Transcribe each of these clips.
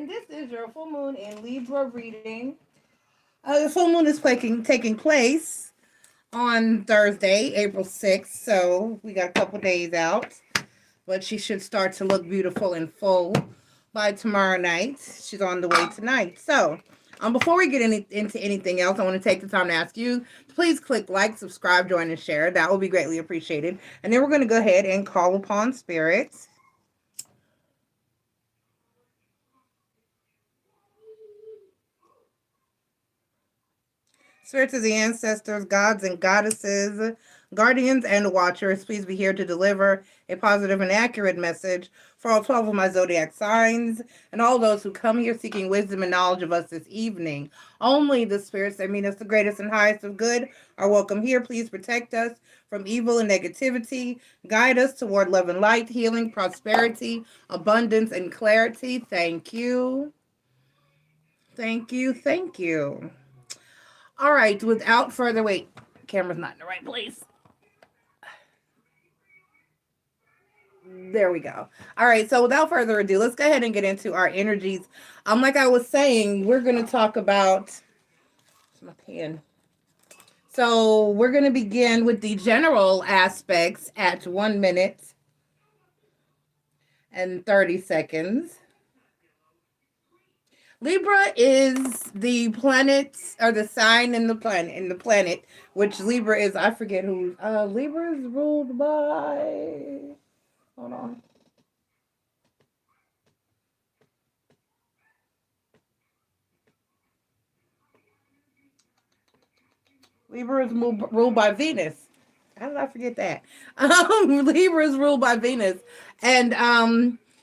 and this is your full moon in Libra reading. The full moon is taking place on Thursday, April 6th, so we got a couple days out, but she should start to look beautiful and full by tomorrow night. She's on the way tonight. So, before we get into anything else, I want to take the time to ask you to please click like, subscribe, join, and share. That will be greatly appreciated. And then we're going to go ahead and call upon spirits. Spirits of the ancestors, gods and goddesses, guardians and watchers, please be here to deliver a positive and accurate message for all 12 of my zodiac signs and all those who come here seeking wisdom and knowledge of us this evening. Only the spirits that mean us the greatest and highest of good are welcome here. Please protect us from evil and negativity. Guide us toward love and light, healing, prosperity, abundance, and clarity. Thank you. Thank you. Thank you. All right, without further wait, camera's not in the right place. There we go. All right, so without further ado, let's go ahead and get into our energies. Like I was saying, we're going to talk about my pen. So we're going to begin with the general aspects at 1 minute and 30 seconds. Libra is the planet or the sign in the planet, which Libra is. I forget who. Libra is ruled by. Hold on. Libra is ruled by Venus. How did I forget that? Libra is ruled by Venus, and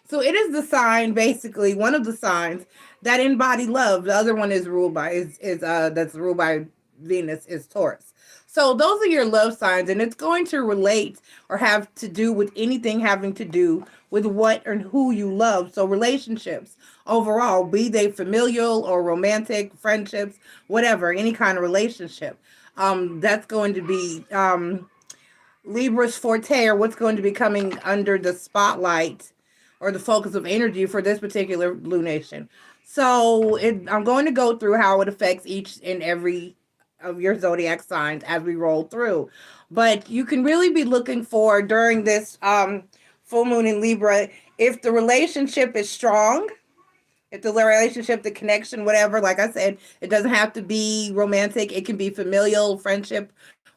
so it is the sign, basically one of the signs that embody love. The other one is ruled by that's ruled by Venus is Taurus. So those are your love signs, and it's going to relate or have to do with anything having to do with what and who you love. So relationships overall, be they familial or romantic, friendships, whatever, any kind of relationship. That's going to be Libra's forte, or what's going to be coming under the spotlight or the focus of energy for this particular lunation. So I'm going to go through how it affects each and every of your zodiac signs as we roll through. But you can really be looking for during this full moon in Libra, if the relationship is strong, if the relationship, the connection, whatever, like I said, it doesn't have to be romantic. It can be familial, friendship,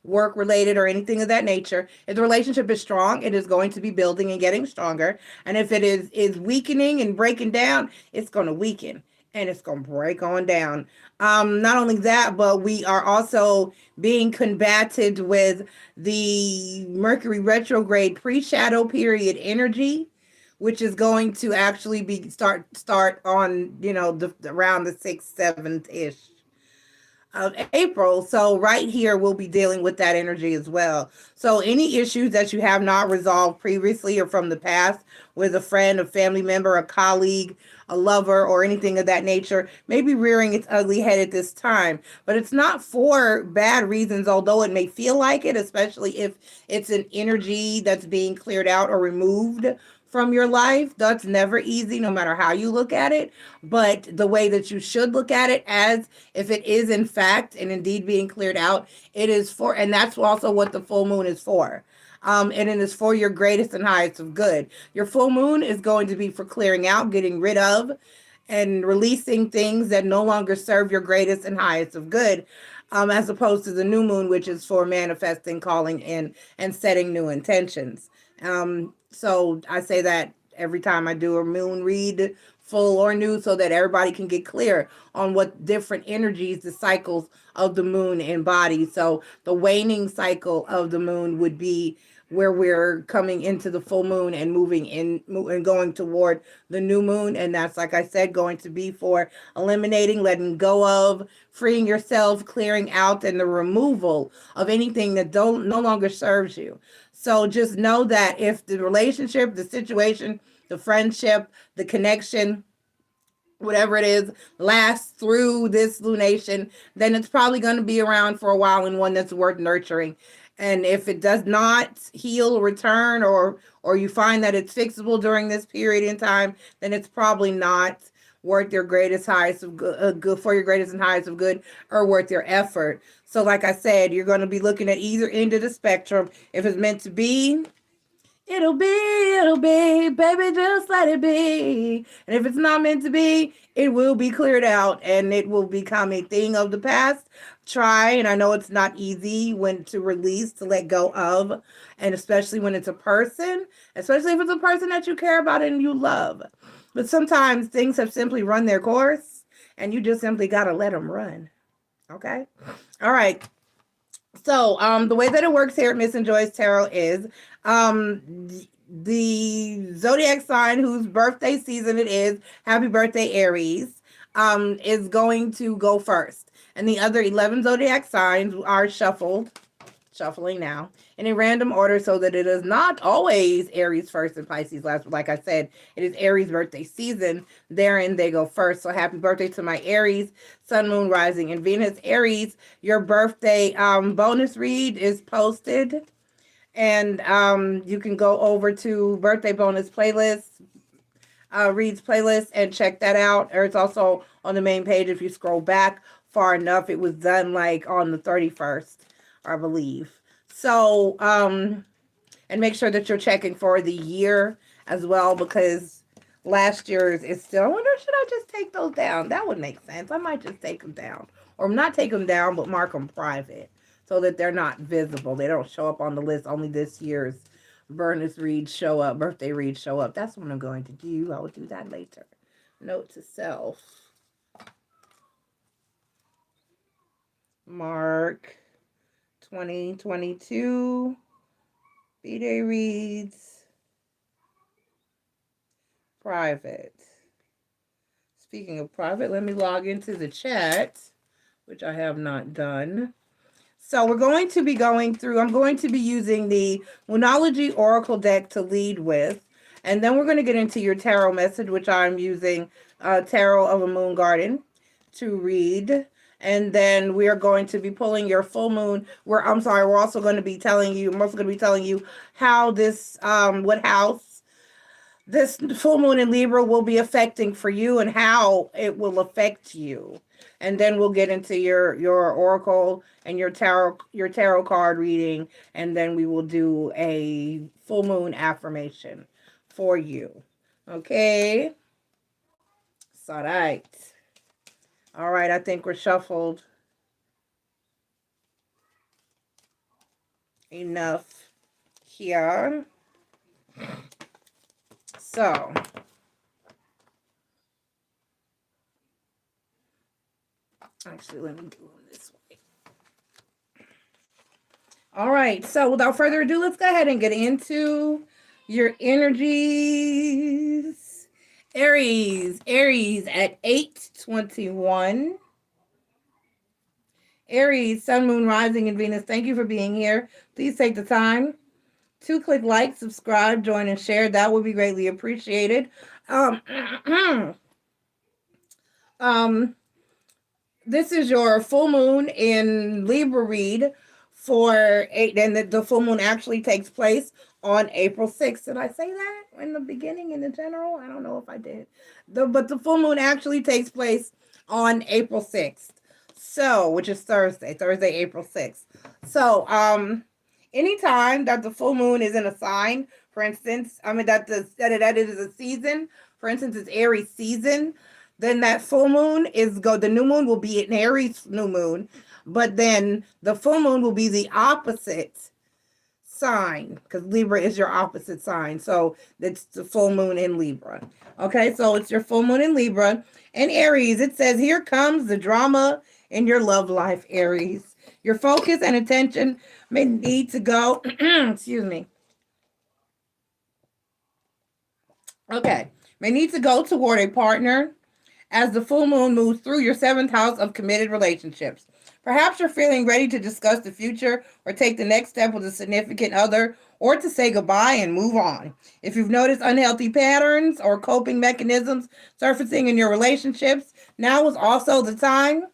work related, or anything of that nature. If the relationship is strong, it is going to be building and getting stronger. And if it is weakening and breaking down, it's going to weaken and it's going to break on down. Not only that, but we are also being combated with the Mercury retrograde pre-shadow period energy, which is going to actually be start on, around the 6th, 7th-ish of April. So right here, we'll be dealing with that energy as well. So any issues that you have not resolved previously or from the past with a friend, a family member, a colleague, a lover, or anything of that nature may be rearing its ugly head at this time. But it's not for bad reasons, although it may feel like it, especially if it's an energy that's being cleared out or removed from your life. That's never easy, no matter how you look at it. But the way that you should look at it, as if it is in fact and indeed being cleared out, it is for, and that's also what the full moon is for. And it is for your greatest and highest of good. Your full moon is going to be for clearing out, getting rid of, and releasing things that no longer serve your greatest and highest of good, as opposed to the new moon, which is for manifesting, calling in, and setting new intentions. So I say that every time I do a moon read, full or new, so that everybody can get clear on what different energies the cycles of the moon embody. So the waning cycle of the moon would be where we're coming into the full moon and moving in and going toward the new moon. And that's, like I said, going to be for eliminating, letting go of, freeing yourself, clearing out, and the removal of anything that no longer serves you. So just know that if the relationship, the situation, the friendship, the connection, whatever it is, lasts through this lunation, then it's probably going to be around for a while and one that's worth nurturing. And if it does not heal, return, or you find that it's fixable during this period in time, then it's probably not worth your greatest, highest of good for your greatest and highest of good, or worth your effort. So like I said, you're going to be looking at either end of the spectrum. If it's meant to be, it'll be, baby, just let it be. And if it's not meant to be, it will be cleared out and it will become a thing of the past. Try, and I know it's not easy when to release, to let go of, and especially when it's a person, especially if it's a person that you care about and you love. But sometimes things have simply run their course and you just simply got to let them run. Okay? All right. So, the way that it works here at MissNJoy's Tarot is, the zodiac sign whose birthday season it is, happy birthday Aries, is going to go first. And the other 11 zodiac signs are shuffling now in a random order so that it is not always Aries first and Pisces last. But like I said, it is Aries birthday season. Therein they go first. So happy birthday to my Aries, Sun, Moon, Rising, and Venus. Aries, your birthday bonus read is posted. And you can go over to birthday bonus playlist, reads playlist, and check that out. Or it's also on the main page if you scroll back far enough. It was done like on the 31st, I believe. So, and make sure that you're checking for the year as well, because last year's is still, I wonder, should I just take those down? That would make sense. I might just take them down, or not take them down, but mark them private so that they're not visible. They don't show up on the list. Only this year's bonus reads show up, birthday reads show up. That's what I'm going to do. I will do that later. Note to self. Mark 2022 B-Day reads private. Speaking of private, let me log into the chat, which I have not done. So we're going to be going through, I'm going to be using the Moonology Oracle deck to lead with, and then we're going to get into your tarot message, which I'm using Tarot of a Moon Garden to read. And then we are going to be pulling your full moon. We're also going to be telling you, how this, what house this full moon in Libra will be affecting for you and how it will affect you. And then we'll get into your oracle and your tarot card reading, and then we will do a full moon affirmation for you. Okay? It's all right. All right, I think we're shuffled enough here. So, actually, let me do them this way. All right, so without further ado, let's go ahead and get into your energies. Aries at 8:21. Aries, Sun, Moon, Rising, and Venus, thank you for being here. Please take the time to click like, subscribe, join, and share. That would be greatly appreciated. This is your full moon in Libra read for 8, and the full moon actually takes place on April 6th. Did I say that in the beginning, in the general? I don't know if I did. But the full moon actually takes place on April 6th. So, which is Thursday, April 6th. So, anytime that the full moon is in a sign, for instance, that it is a season, for instance, it's Aries season, then that full moon the new moon will be an Aries new moon, but then the full moon will be the opposite sign, because Libra is your opposite sign. So it's the full moon in Libra. Okay, so it's your full moon in Libra. And Aries, it says, here comes the drama in your love life, Aries. Your focus and attention may need to go, excuse me. Okay, may need to go toward a partner as the full moon moves through your 7th house of committed relationships. Perhaps you're feeling ready to discuss the future or take the next step with a significant other, or to say goodbye and move on. If you've noticed unhealthy patterns or coping mechanisms surfacing in your relationships, now is also the time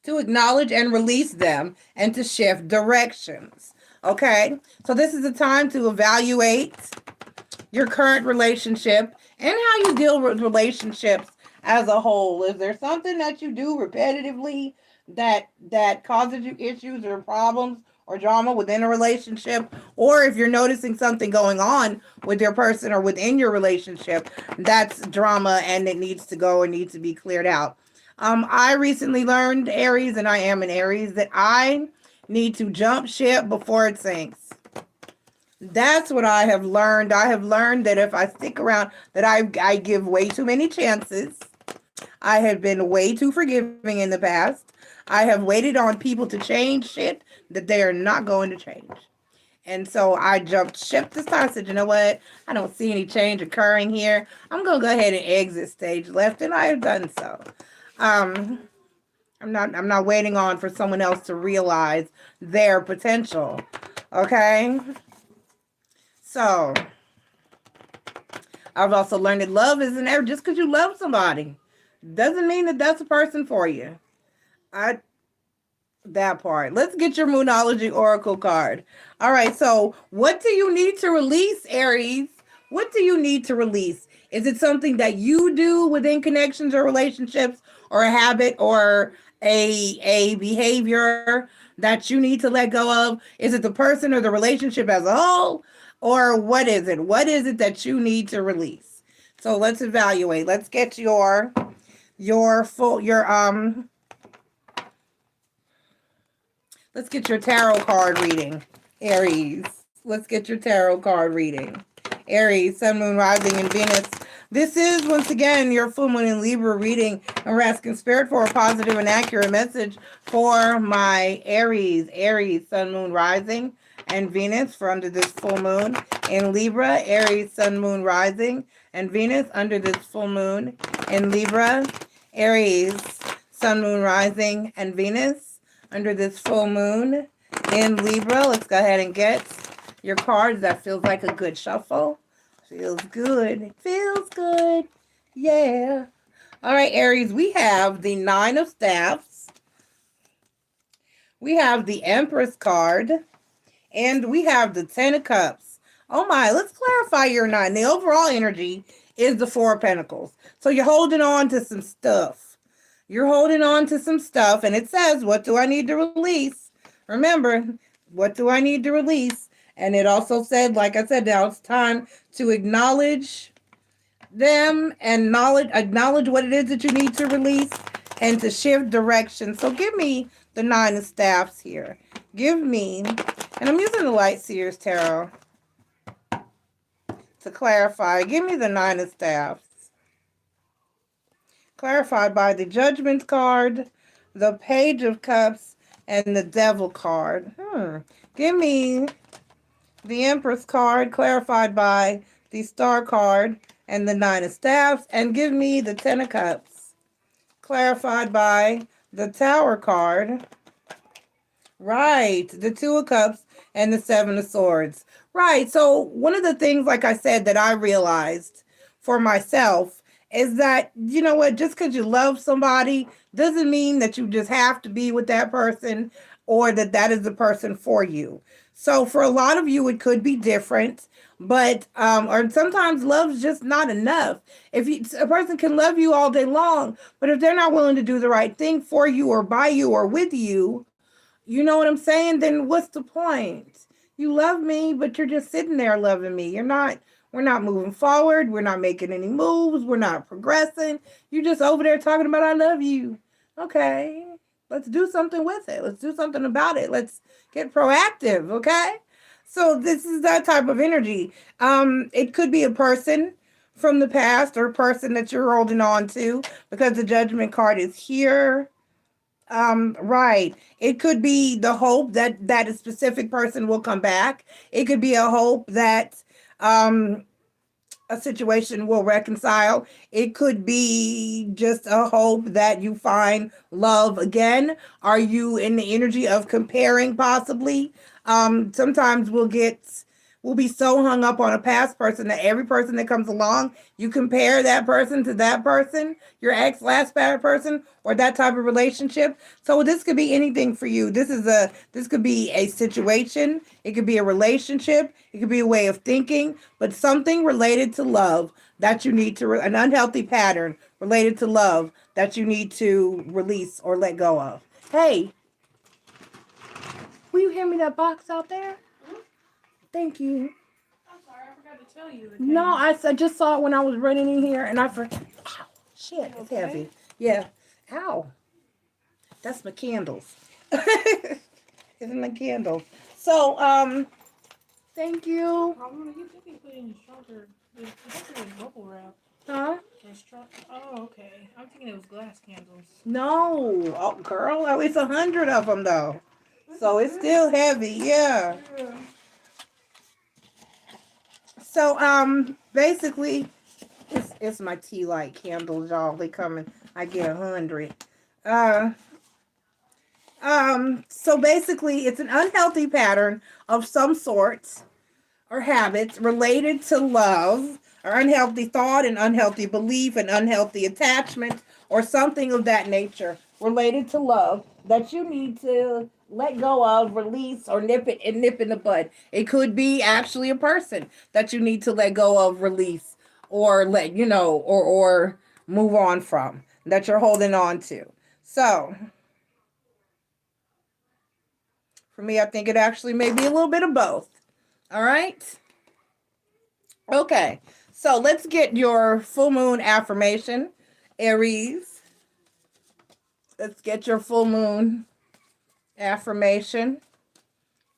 to acknowledge and release them and to shift directions. Okay? So this is the time to evaluate your current relationship and how you deal with relationships as a whole. Is there something that you do repetitively that causes you issues or problems or drama within a relationship? Or if you're noticing something going on with your person or within your relationship that's drama and it needs to go or needs to be cleared out. I recently learned, Aries, and I am an Aries, that I need to jump ship before it sinks. That's what I have learned. I have learned that if I stick around, that I give way too many chances. I have been way too forgiving in the past. I have waited on people to change shit that they are not going to change. And so I jumped ship this time. I said, you know what? I don't see any change occurring here. I'm going to go ahead and exit stage left, and I have done so. I'm not waiting on for someone else to realize their potential. Okay? So I've also learned that love isn't ever just because you love somebody doesn't mean that that's a person for you. That part. Let's get your Moonology Oracle card. All right. So what do you need to release, Aries? What do you need to release? Is it something that you do within connections or relationships, or a habit, or a behavior that you need to let go of? Is it the person or the relationship as a whole? Or what is it? What is it that you need to release? So let's evaluate. Let's get let's get your tarot card reading, Aries. Let's get your tarot card reading. Aries, Sun, Moon, Rising, and Venus. This is, once again, your full moon in Libra reading, and we're asking Spirit for a positive and accurate message for my Aries. Aries, Sun, Moon, Rising, and Venus for under this full moon in Libra. Aries, Sun, Moon, Rising, and Venus under this full moon in Libra. Aries, Sun, Moon, Rising, and Venus under this full moon in Libra. Let's go ahead and get your cards. That feels like a good shuffle. Feels good. Feels good. Yeah. All right, Aries, we have the Nine of Staffs. We have the Empress card. And we have the Ten of Cups. Oh my, let's clarify your nine. The overall energy is the Four of Pentacles. So you're holding on to some stuff. You're holding on to some stuff. And it says, what do I need to release? Remember, what do I need to release? And it also said, like I said, now it's time to acknowledge them and acknowledge what it is that you need to release and to shift direction. So give me the Nine of Staffs here. Give me, and I'm using the Light Seers Tarot to clarify. Give me the Nine of Staffs. Clarified by the Judgment card, the Page of Cups, and the Devil card. Give me the Empress card, clarified by the Star card and the Nine of Staffs, and give me the Ten of Cups, clarified by the Tower card. Right, the Two of Cups and the Seven of Swords. Right, so one of the things, like I said, that I realized for myself is that, you know what, just because you love somebody doesn't mean that you just have to be with that person or that that is the person for you. So for a lot of you, it could be different, but or sometimes love's just not enough. A person can love you all day long, but if they're not willing to do the right thing for you or by you or with you, you know what I'm saying? Then what's the point? You love me, but you're just sitting there loving me. We're not moving forward. We're not making any moves. We're not progressing. You're just over there talking about I love you. Okay, let's do something with it. Let's do something about it. Let's get proactive, okay? So this is that type of energy. It could be a person from the past or a person that you're holding on to because the Judgment card is here. Right. It could be the hope that a specific person will come back. It could be a hope that a situation will reconcile. It could be just a hope that you find love again. Are you in the energy of comparing possibly? Sometimes we'll get will be so hung up on a past person that every person that comes along, you compare that person to that person, your ex last bad person, or that type of relationship. So this could be anything for you. This could be a situation, it could be a relationship, it could be a way of thinking, but something related to love that you need to an unhealthy pattern related to love that you need to release or let go of. Hey, will you hand me that box out there? Thank you. I'm sorry, I forgot to tell you. No, I just saw it when I was running in here and I forgot. Ow, shit, it's heavy. Yeah. Ow. That's my candles. It's my candles. So, thank you. You could be putting in stronger. It was bubble wrap. Huh? Oh, okay. I'm thinking it was glass candles. No. Oh, girl, at least 100 of them, though. So it's still heavy, yeah. So, basically, it's my tea light candles, y'all. They coming. I get 100. So basically, it's an unhealthy pattern of some sorts or habits related to love, or unhealthy thought and unhealthy belief and unhealthy attachment, or something of that nature related to love that you need to let go of, release, or nip in the bud. It could be actually a person that you need to let go of, release, or or move on from, that you're holding on to. So for me, I think it actually may be a little bit of both. All right. Okay. So let's get your full moon affirmation, Aries. Let's get your full moon affirmation,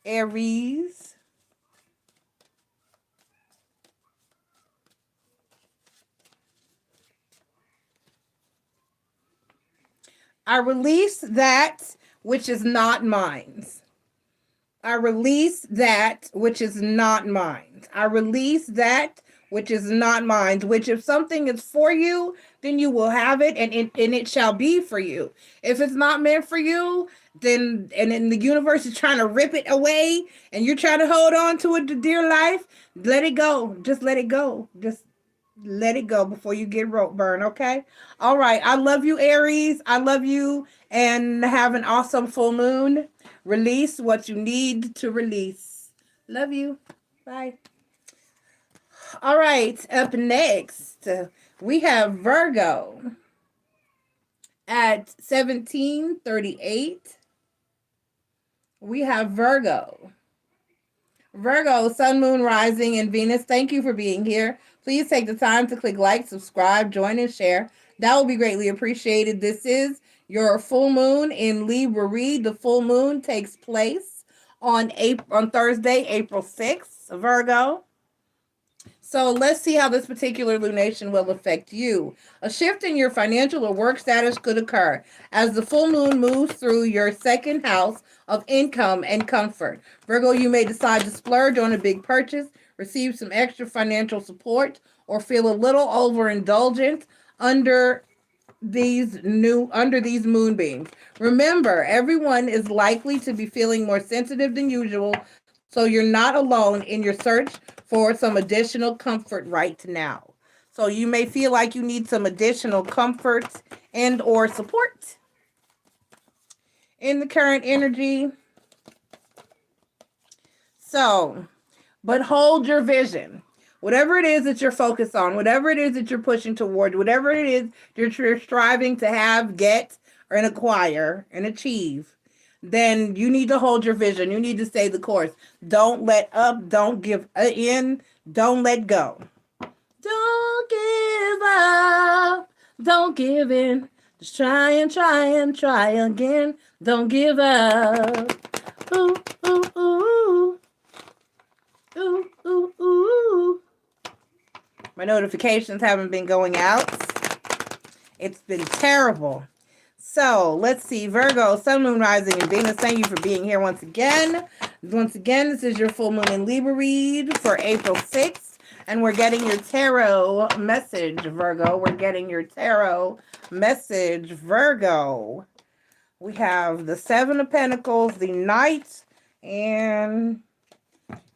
Aries. I release that which is not mine. I release that which is not mine. I release that which is not mine. Which if something is for you, then you will have it, and it shall be for you. If it's not meant for you, then the universe is trying to rip it away, and you're trying to hold on to it to dear life, let it go. Just let it go. Just let it go before you get rope burn, okay? All right. I love you, Aries. I love you, and have an awesome full moon. Release what you need to release. Love you. Bye. All right. Up next, we have Virgo at 1738. We have Virgo. Virgo, Sun, Moon, Rising, and Venus. Thank you for being here. Please take the time to click like, subscribe, join, and share. That will be greatly appreciated. This is your full moon in Libra read. The full moon takes place on Thursday, April 6th, Virgo. So let's see how this particular lunation will affect you. A shift in your financial or work status could occur as the full moon moves through your second house of income and comfort. Virgo, you may decide to splurge on a big purchase, receive some extra financial support, or feel a little overindulgent under these moonbeams. Remember, everyone is likely to be feeling more sensitive than usual, so you're not alone in your search for some additional comfort right now. So you may feel like you need some additional comfort and or support in the current energy. So, but hold your vision. Whatever it is that you're focused on, whatever it is that you're pushing toward, whatever it is you're striving to have, get, or acquire and achieve, then you need to hold your vision. You need to stay the course. Don't let up. Don't give in. Don't let go. Don't give up. Don't give in. Just try and try and try again. Don't give up. Ooh, ooh, ooh. Ooh, ooh, ooh. My notifications haven't been going out. It's been terrible. So let's see. Virgo, Sun, Moon, Rising, and Venus. Thank you for being here once again. Once again, this is your full moon in Libra read for April 6th. And we're getting your tarot message, Virgo. We're getting your tarot message, Virgo. We have the Seven of Pentacles, the Knight, and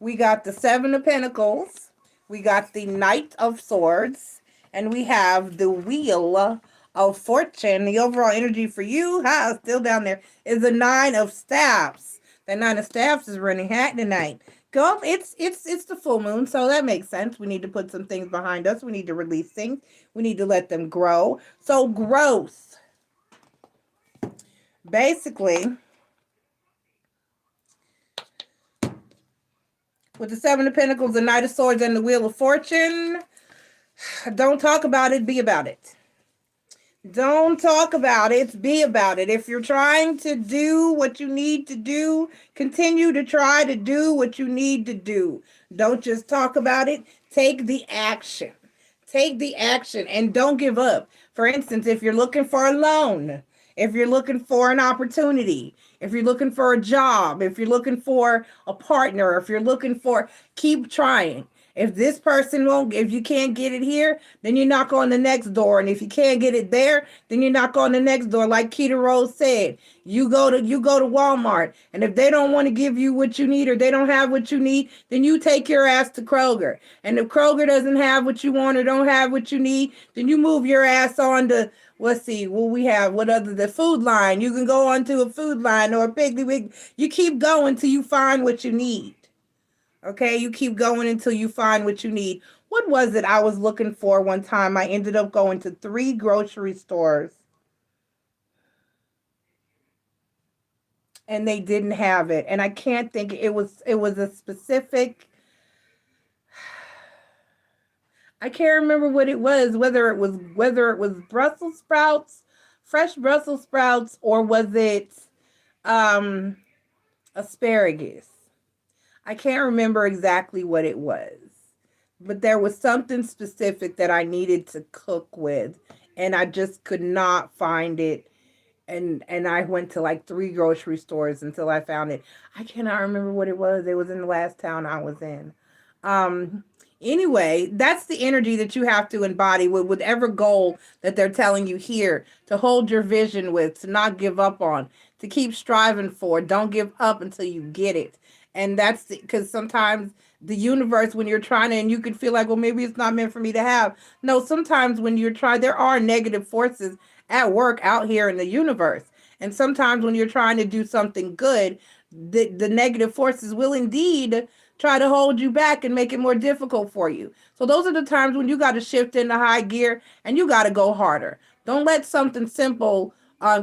We got the Seven of Pentacles. We got the Knight of Swords. And we have the Wheel of Fortune. The overall energy for you, still down there, is the Nine of Staffs. The Nine of Staffs is running hat tonight. Go, it's the full moon, so that makes sense. We need to put some things behind us. We need to release things. We need to let them grow. So growth. Basically, with the Seven of Pentacles, the Knight of Swords, and the Wheel of Fortune, don't talk about it, be about it. Don't talk about it, be about it. If you're trying to do what you need to do, continue to try to do what you need to do. Don't just talk about it, take the action. Take the action and don't give up. For instance, if you're looking for a loan, if you're looking for an opportunity, if you're looking for a job, if you're looking for a partner, if you're looking for, keep trying. If this person won't, if you can't get it here, then you knock on the next door. And if you can't get it there, then you knock on the next door. Like Keita Rose said, you go to Walmart. And if they don't want to give you what you need or they don't have what you need, then you take your ass to Kroger. And if Kroger doesn't have what you want or don't have what you need, then you move your ass on to, let's see, we have, the Food Line. You can go onto a Food Line or a Piggly Wiggly. You keep going till you find what you need. Okay, you keep going until you find what you need. What was it I was looking for one time? I ended up going to 3 grocery stores. And they didn't have it. And I can't think, it was a specific, I can't remember what it was, whether it was Brussels sprouts, fresh Brussels sprouts, or was it asparagus. I can't remember exactly what it was, but there was something specific that I needed to cook with, and I just could not find it. And I went to like 3 grocery stores until I found it. I cannot remember what it was. It was in the last town I was in. Anyway, that's the energy that you have to embody with whatever goal that they're telling you here, to hold your vision with, to not give up on, to keep striving for. Don't give up until you get it. And that's because sometimes the universe, when you're trying to, and you could feel like, well, maybe it's not meant for me to have. No, sometimes when you're trying, there are negative forces at work out here in the universe. And sometimes when you're trying to do something good, the negative forces will indeed try to hold you back and make it more difficult for you. So those are the times when you got to shift into high gear and you got to go harder. Don't let something simple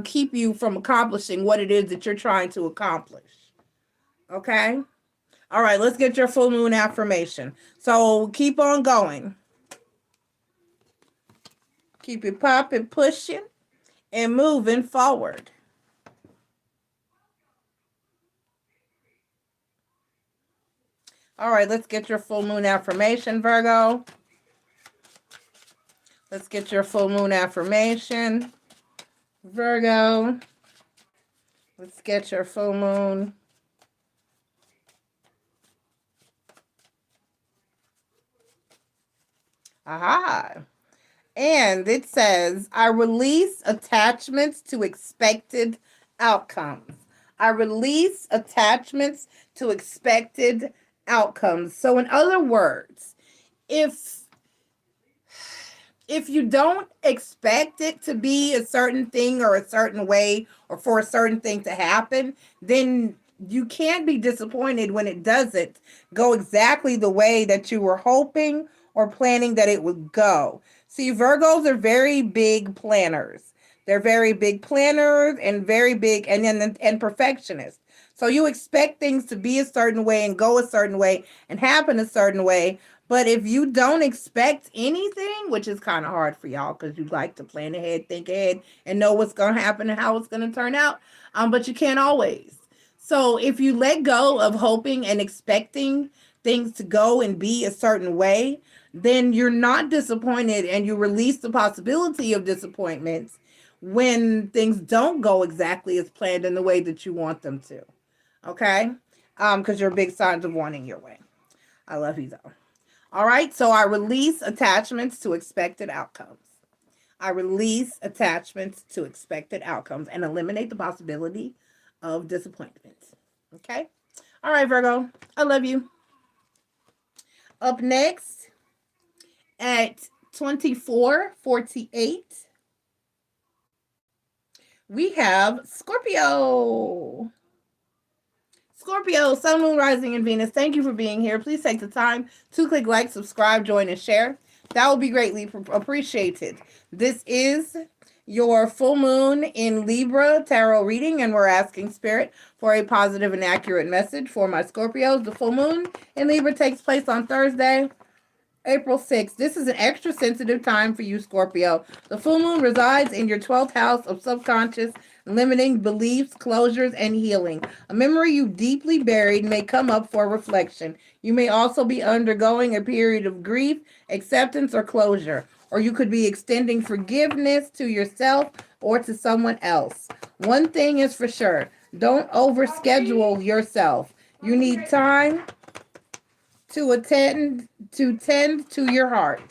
keep you from accomplishing what it is that you're trying to accomplish. Okay? All right, let's get your full moon affirmation. So keep on going. Keep it popping, pushing, and moving forward. All right, let's get your full moon affirmation, Virgo. Let's get your full moon affirmation, Virgo. Let's get your full moon. Aha. And it says, I release attachments to expected outcomes. I release attachments to expected outcomes. So in other words, if you don't expect it to be a certain thing or a certain way or for a certain thing to happen, then you can't be disappointed when it doesn't go exactly the way that you were hoping or planning that it would go. See, Virgos are very big planners. They're very big planners and very big and perfectionists. So you expect things to be a certain way and go a certain way and happen a certain way. But if you don't expect anything, which is kind of hard for y'all because you like to plan ahead, think ahead, and know what's going to happen and how it's going to turn out, but you can't always. So if you let go of hoping and expecting things to go and be a certain way, then you're not disappointed and you release the possibility of disappointments when things don't go exactly as planned in the way that you want them to. Okay? Because you're big signs of wanting your way. I love you though. All right, so I release attachments to expected outcomes. I release attachments to expected outcomes and eliminate the possibility of disappointment. Okay? All right, Virgo, I love you. Up next at 24:48, we have Scorpio. Scorpio, Sun, Moon, Rising, and Venus. Thank you for being here. Please take the time to click like, subscribe, join, and share. That will be greatly appreciated. This is your full moon in Libra tarot reading, and we're asking Spirit for a positive and accurate message for my Scorpios. The full moon in Libra takes place on Thursday, April 6th. This is an extra sensitive time for you, Scorpio. The full moon resides in your 12th house of subconscious, limiting beliefs, closures, and healing. A memory you deeply buried may come up for reflection. You may also be undergoing a period of grief, acceptance, or closure. Or you could be extending forgiveness to yourself or to someone else. One thing is for sure, don't overschedule yourself. You need time to tend to your heart.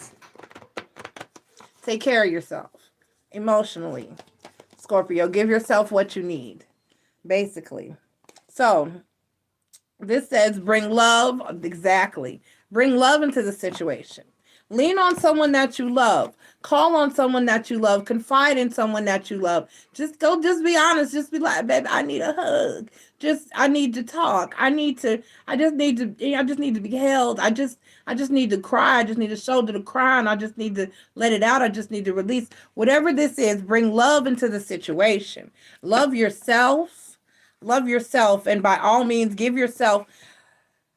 Take care of yourself emotionally. Scorpio, give yourself what you need, basically. So, this says bring love. Exactly. Bring love into the situation. Lean on someone that you love. Call on someone that you love. Confide in someone that you love. Just be honest. Just be like, baby, I need a hug. I need to talk. I just need to be held. I just need to cry. I just need a shoulder to cry on. I just need to let it out. I just need to release. Whatever this is, bring love into the situation. Love yourself. Love yourself. And by all means, give yourself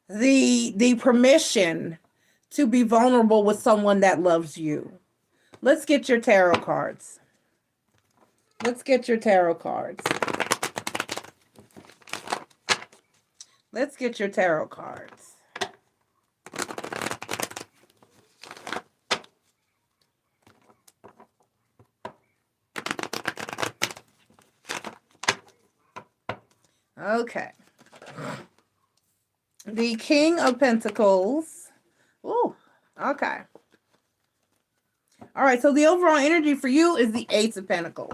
the permission to be vulnerable with someone that loves you. Let's get your tarot cards. Let's get your tarot cards. Let's get your tarot cards. Okay. The King of Pentacles. Ooh, okay. All right, so the overall energy for you is the Ace of Pentacles.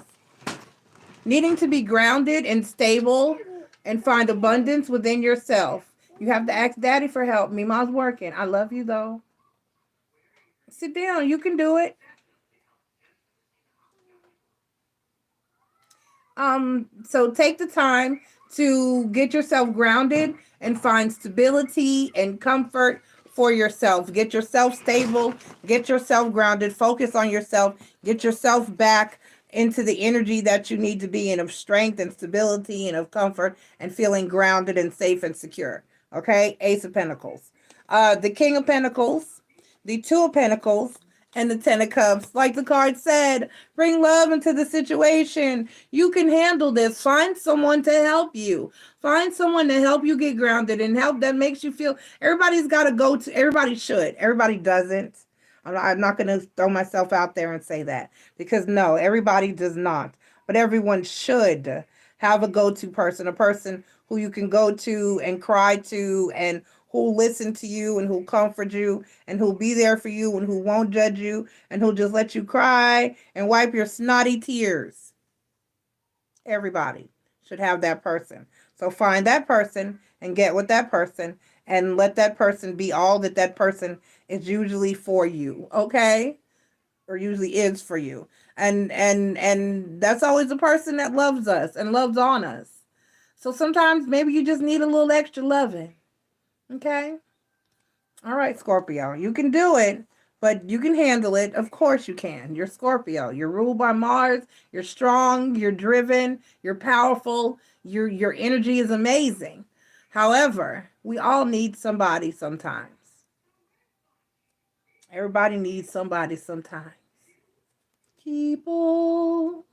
Needing to be grounded and stable and find abundance within yourself. You have to ask Daddy for help. Mima's working. I love you, though. Sit down. You can do it. So take the time to get yourself grounded and find stability and comfort for yourself. Get yourself stable, get yourself grounded, focus on yourself, get yourself back into the energy that you need to be in, of strength and stability and of comfort and feeling grounded and safe and secure. Okay? Ace of Pentacles. The King of Pentacles, the Two of Pentacles, and the Ten of Cups. Like the card said, bring love into the situation. You can handle this. Find someone to help you. Find someone to help you get grounded and help that makes you feel. Everybody's got to go to, everybody should. Everybody doesn't. I'm not going to throw myself out there and say that, because no, everybody does not. But everyone should have a go-to person, a person who you can go to and cry to, and who'll listen to you and who'll comfort you and who'll be there for you and who won't judge you and who'll just let you cry and wipe your snotty tears. Everybody should have that person. So find that person and get with that person and let that person be all that that person is usually for you, okay? Or usually is for you. And that's always the person that loves us and loves on us. So sometimes maybe you just need a little extra loving. Okay? All right, Scorpio. You can do it, but you can handle it. Of course you can. You're Scorpio. You're ruled by Mars. You're strong. You're driven. You're powerful. Your energy is amazing. However, we all need somebody sometimes. Everybody needs somebody sometimes. People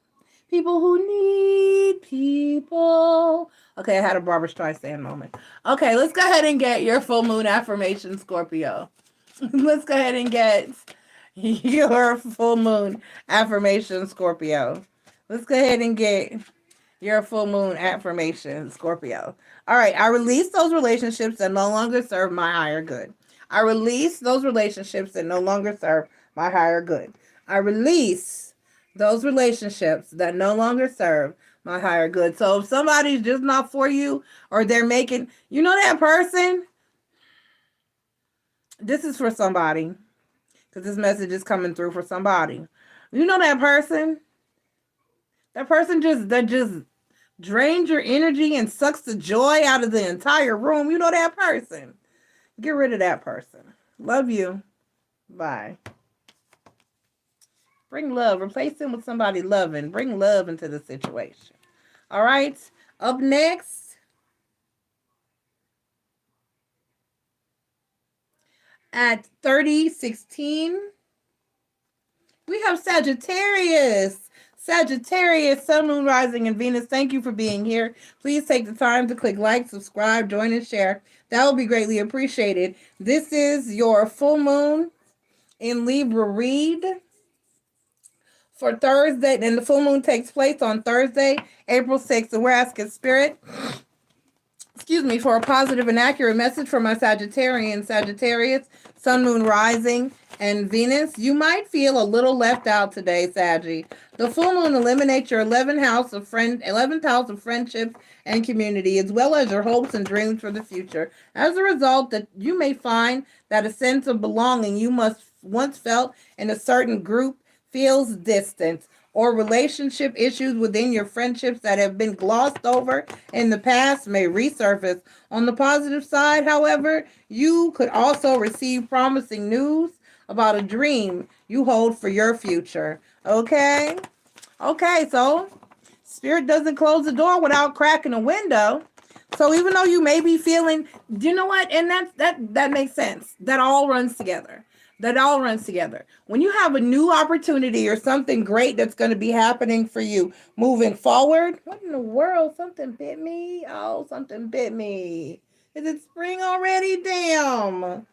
who need people. Okay, I had a Barbra Streisand moment. Okay, let's go ahead and get your full moon affirmation, Scorpio. Let's go ahead and get your full moon affirmation, Scorpio. Let's go ahead and get your full moon affirmation, Scorpio. All right, I release those relationships that no longer serve my higher good. I release those relationships that no longer serve my higher good. I release those relationships that no longer serve my higher good. So if somebody's just not for you, or they're making, you know, that person, This is for somebody. Because this message is coming through for somebody. You know that person? That person just drains your energy and sucks the joy out of the entire room. You know that person. Get rid of that person. Love you. Bye. Bring love. Replace him with somebody loving. Bring love into the situation. All right. Up next, at 3016, we have Sagittarius. Sagittarius, Sun, Moon, Rising, and Venus. Thank you for being here. Please take the time to click like, subscribe, join, and share. That will be greatly appreciated. This is your full moon in Libra read for Thursday. And the full moon takes place on Thursday, April 6th. And we're asking Spirit, for a positive and accurate message for my Sagittarius, Sun, Moon, Rising, and Venus. You might feel a little left out today, Saggy. The full moon eliminates your 11th house of friendships and community, as well as your hopes and dreams for the future. As a result, that you may find that a sense of belonging you must once felt in a certain group feels distant, or relationship issues within your friendships that have been glossed over in the past may resurface. On the positive side, however, you could also receive promising news about a dream you hold for your future. Okay? Okay, so Spirit doesn't close the door without cracking a window. So even though you may be feeling, you know what? And that makes sense. That all runs together. That all runs together. When you have a new opportunity or something great that's going to be happening for you moving forward. What in the world? Something bit me. Oh, something bit me. Is it spring already? Damn.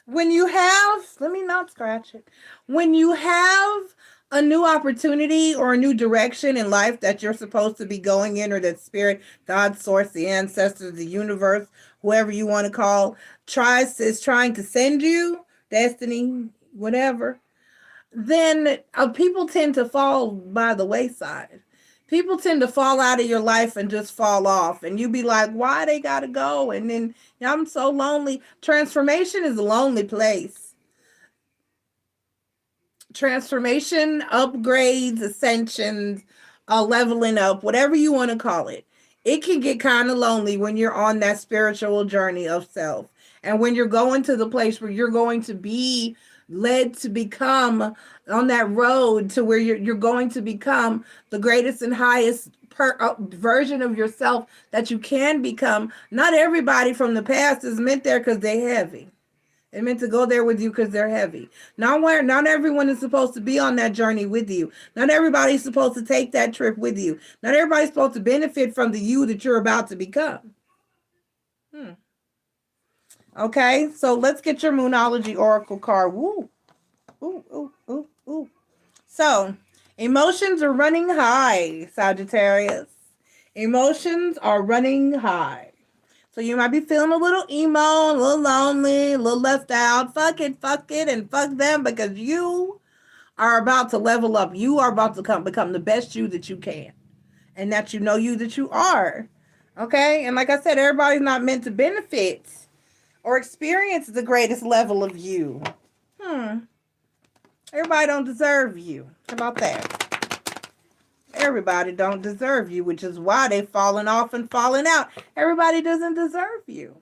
When you have, let me not scratch it. When you have a new opportunity or a new direction in life that you're supposed to be going in, or that Spirit, God, Source, the ancestors, the universe, whoever you want to call, is trying to send you, destiny, whatever, then people tend to fall by the wayside. People tend to fall out of your life and just fall off. And you be like, why they got to go? And then I'm so lonely. Transformation is a lonely place. Transformation, upgrades, ascensions, leveling up, whatever you want to call it. It can get kind of lonely when you're on that spiritual journey of self. And when you're going to the place where you're going to be led to become on that road to where you're going to become the greatest and highest version of yourself that you can become. Not everybody from the past is meant there because they're heavy. They're meant to go there with you because they're heavy. Not everyone is supposed to be on that journey with you. Not everybody's supposed to take that trip with you. Not everybody's supposed to benefit from the you that you're about to become. Okay, so let's get your Moonology Oracle card. Woo. Ooh, ooh, ooh, ooh. So, emotions are running high, Sagittarius. Emotions are running high. So you might be feeling a little emo, a little lonely, a little left out. Fuck it, and fuck them, because you are about to level up. You are about to become the best you that you can. And that you know you that you are. Okay? And like I said, everybody's not meant to benefit or experience the greatest level of you. Everybody don't deserve you. How about that? Everybody don't deserve you, which is why they falling off and falling out. Everybody doesn't deserve you.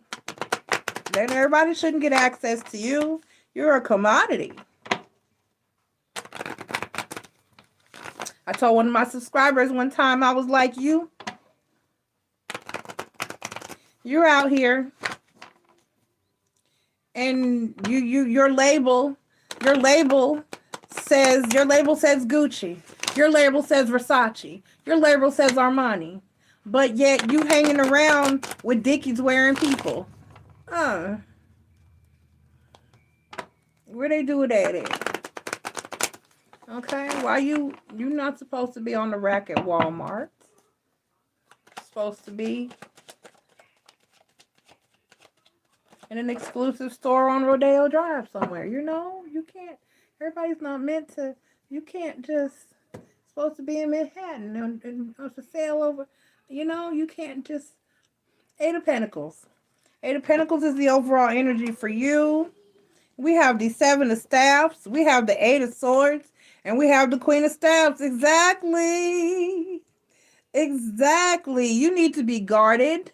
Then everybody shouldn't get access to you. You're a commodity. I told one of my subscribers one time, I was like, you're out here and your label says Gucci. Your label says Versace. Your label says Armani. But yet you hanging around with Dickies wearing people. Where they do that at? Okay, why you're not supposed to be on the rack at Walmart. You're supposed to be in an exclusive store on Rodeo Drive somewhere. You know, you can't. Everybody's not meant to. You can't just. Supposed to be in Manhattan and for sale over. You know, you can't just. Eight of Pentacles. Eight of Pentacles is the overall energy for you. We have the Seven of Staffs. We have the Eight of Swords. And we have the Queen of Staffs. Exactly. Exactly. You need to be guarded.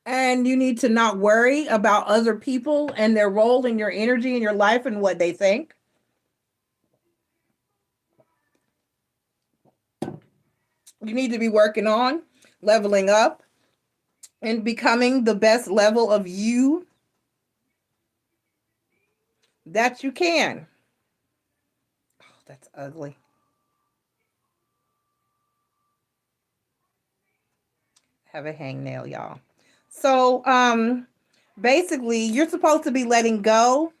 And you need to not worry about other people and their role in your energy in your life and what they think. You need to be working on leveling up and becoming the best level of you that you can. Oh, that's ugly. Have a hangnail, y'all. So, basically, you're supposed to be letting go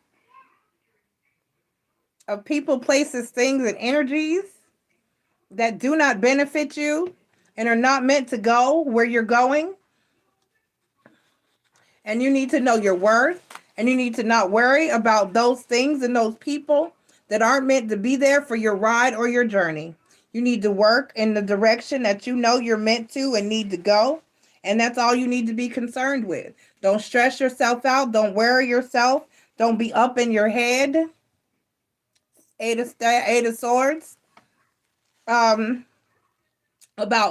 of people, places, things, and energies that do not benefit you and are not meant to go where you're going. And you need to know your worth, and you need to not worry about those things and those people that aren't meant to be there for your ride or your journey. You need to work in the direction that you know you're meant to and need to go. And that's all you need to be concerned with. Don't stress yourself out. Don't worry yourself. Don't be up in your head. Eight of Swords. About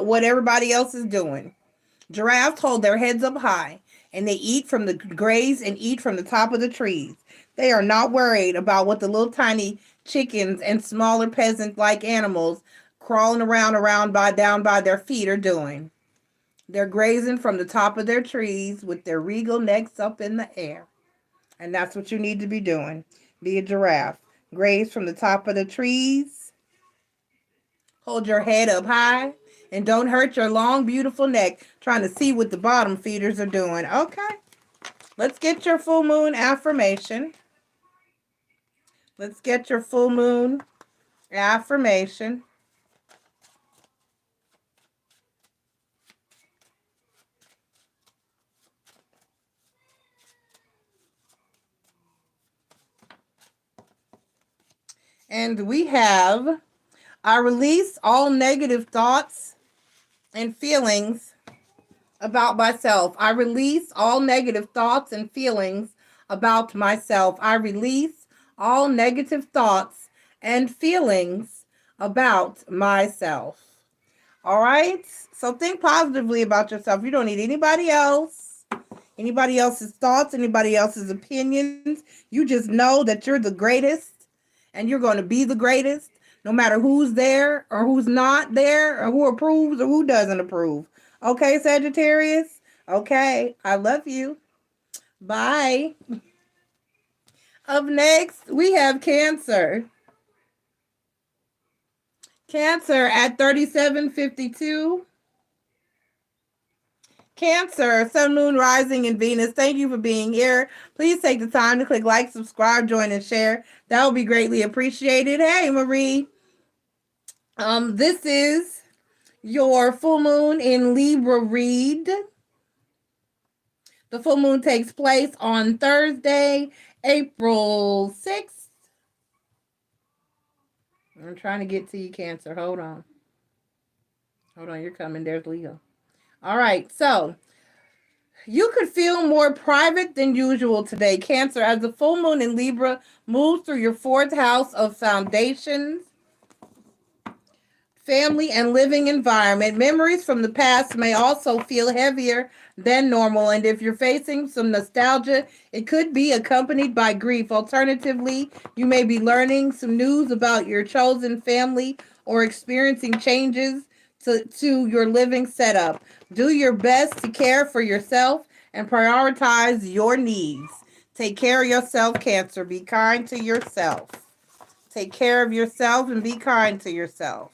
what everybody else is doing. Giraffes hold their heads up high, and they eat from the graze and eat from the top of the trees. They are not worried about what the little tiny chickens and smaller peasant-like animals crawling around down by their feet are doing. They're grazing from the top of their trees with their regal necks up in the air. And that's what you need to be doing. Be a giraffe. Graze from the top of the trees. Hold your head up high. And don't hurt your long, beautiful neck trying to see what the bottom feeders are doing. Okay. Let's get your full moon affirmation. Let's get your full moon affirmation. And we have, I release all negative thoughts and feelings about myself. I release all negative thoughts and feelings about myself. I release all negative thoughts and feelings about myself. All right? So think positively about yourself. You don't need anybody else, anybody else's thoughts, anybody else's opinions. You just know that you're the greatest and you're going to be the greatest no matter who's there or who's not there or who approves or who doesn't approve. Okay, Sagittarius? Okay, I love you. Bye. Up next, we have Cancer. Cancer at 3752. Cancer, Sun, Moon, Rising, and Venus. Thank you for being here. Please take the time to click like, subscribe, join, and share. That would be greatly appreciated. Hey, Marie. This is your full moon in Libra read. The full moon takes place on Thursday, April 6th. I'm trying to get to you, Cancer. Hold on. Hold on, you're coming. There's Leo. All right, so you could feel more private than usual today, Cancer, as the full moon in Libra moves through your fourth house of foundations, family, and living environment. Memories from the past may also feel heavier than normal, and if you're facing some nostalgia, it could be accompanied by grief. Alternatively, you may be learning some news about your chosen family or experiencing changes to your living setup. Do your best to care for yourself and prioritize your needs. Take care of yourself, Cancer. Be kind to yourself. Take care of yourself and be kind to yourself.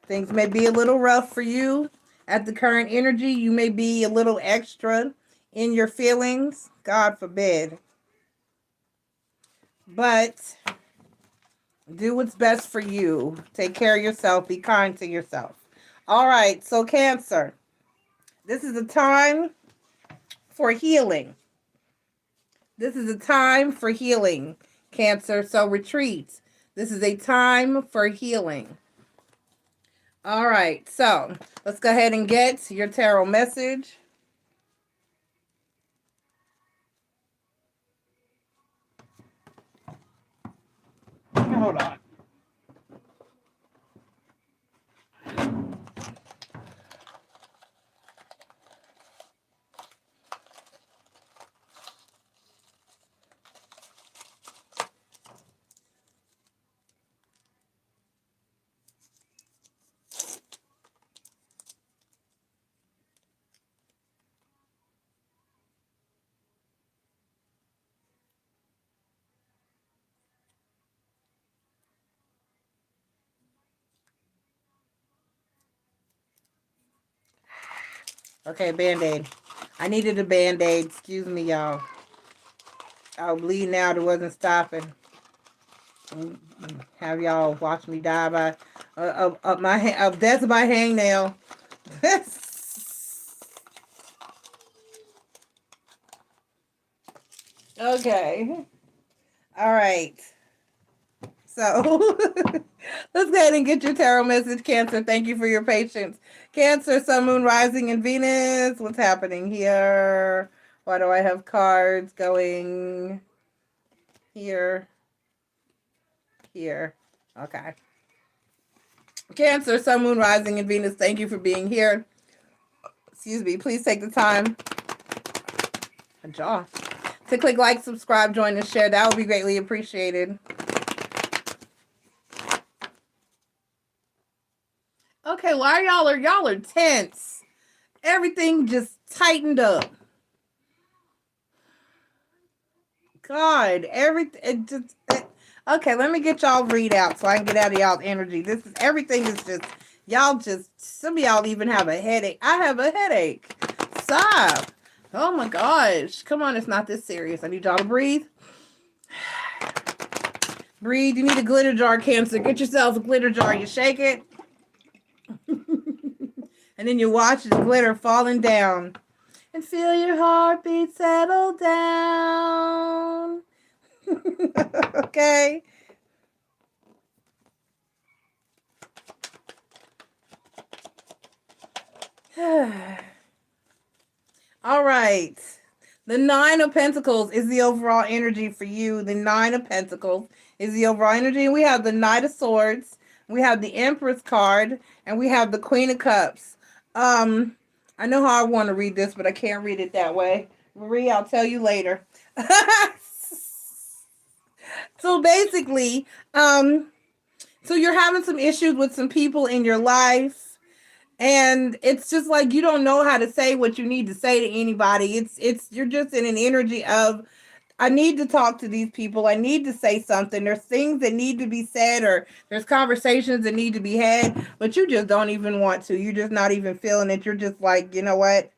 Things may be a little rough for you at the current energy. You may be a little extra in your feelings. God forbid. But do what's best for you. Take care of yourself. Be kind to yourself. All right. So Cancer, this is a time for healing. This is a time for healing, Cancer. So retreat. This is a time for healing. All right, so let's go ahead and get your tarot message. Hold on. Okay, Band-Aid. I needed a Band-Aid. Excuse me, y'all. I was bleeding out. It wasn't stopping. Have y'all watch me die by death by hangnail. Okay. All right. So let's go ahead and get your tarot message, Cancer. Thank you for your patience. Cancer, Sun, Moon, Rising, and Venus. What's happening here? Why do I have cards going here? Here. Okay. Cancer, Sun, Moon, Rising, and Venus. Thank you for being here. Excuse me. Please take the time to click like, subscribe, join, and share. That would be greatly appreciated. Okay, why y'all are tense? Everything just tightened up. God, okay, let me get y'all read out so I can get out of y'all's energy. Everything is just, some of y'all even have a headache. I have a headache. Stop. Oh my gosh. Come on, it's not this serious. I need y'all to breathe. Breathe. You need a glitter jar, Cancer. Get yourself a glitter jar. You shake it. And then you watch the glitter falling down. And feel your heartbeat settle down. Okay. All right. The Nine of Pentacles is the overall energy for you. The Nine of Pentacles is the overall energy. And we have the Knight of Swords. We have the Empress card. And we have the Queen of Cups. I know how I want to read this, but I can't read it that way. Marie, I'll tell you later. So basically, so you're having some issues with some people in your life, and it's just like you don't know how to say what you need to say to anybody. You're just in an energy of, I need to talk to these people. I need to say something. There's things that need to be said, or there's conversations that need to be had, but you just don't even want to. You're just not even feeling it. You're just like, you know what?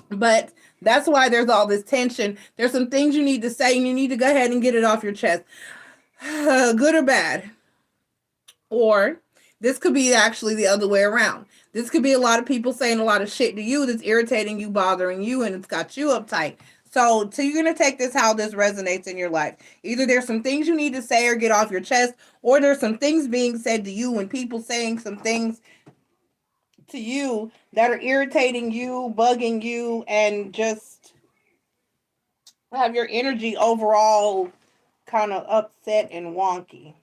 But that's why there's all this tension. There's some things you need to say, and you need to go ahead and get it off your chest. Good or bad. Or this could be actually the other way around. This could be a lot of people saying a lot of shit to you that's irritating you, bothering you, and it's got you uptight. So you're going to take this how this resonates in your life. Either there's some things you need to say or get off your chest, or there's some things being said to you and people saying some things to you that are irritating you, bugging you, and just have your energy overall kind of upset and wonky.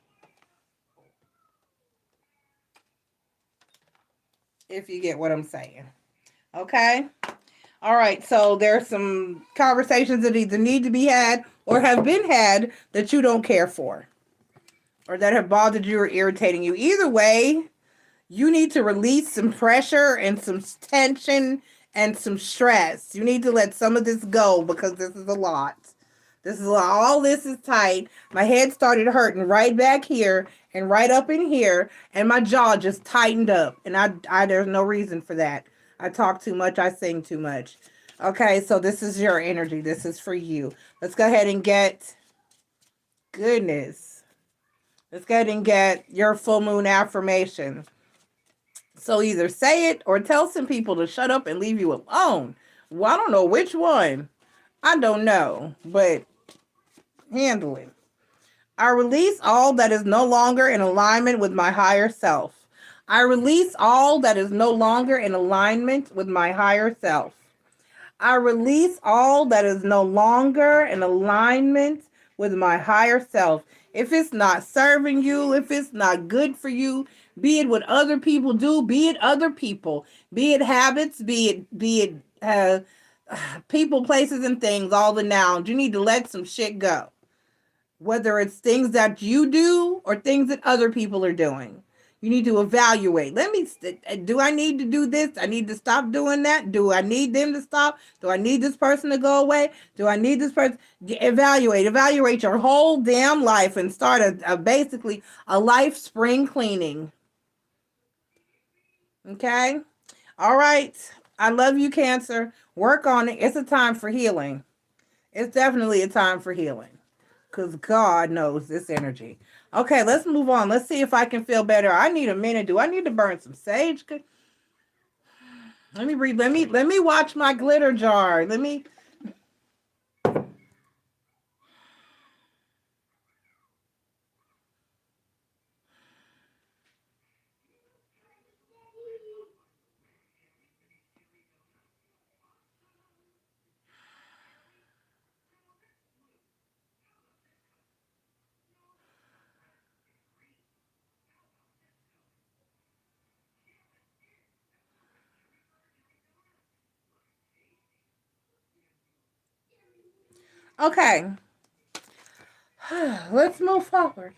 If you get what I'm saying. Okay? All right, so there's some conversations that either need to be had or have been had that you don't care for, or that have bothered you or irritating you. Either way, you need to release some pressure and some tension and some stress. You need to let some of this go, because this is a lot. This is a lot. All this is tight. My head started hurting right back here and right up in here, and my jaw just tightened up. And I there's no reason for that. I talk too much. I sing too much. Okay, so this is your energy. This is for you. Let's go ahead and get, goodness. Let's go ahead and get your full moon affirmation. So either say it or tell some people to shut up and leave you alone. Well, I don't know which one. I don't know, but handle it. I release all that is no longer in alignment with my higher self. I release all that is no longer in alignment with my higher self. I release all that is no longer in alignment with my higher self. If it's not serving you, if it's not good for you, be it what other people do, be it other people, be it habits, be it people, places, and things, all the nouns, you need to let some shit go. Whether it's things that you do or things that other people are doing. You need to evaluate. Do I need to do this? I need to stop doing that. Do I need them to stop? Do I need this person to go away? Do I need this person? Evaluate your whole damn life and start basically a life spring cleaning. Okay? All right. I love you, Cancer. Work on it. It's a time for healing. It's definitely a time for healing. Because God knows this energy. Okay, let's move on. Let's see if I can feel better. I need a minute. Do I need to burn some sage? Let me breathe. Let me watch my glitter jar. Okay. Let's move forward.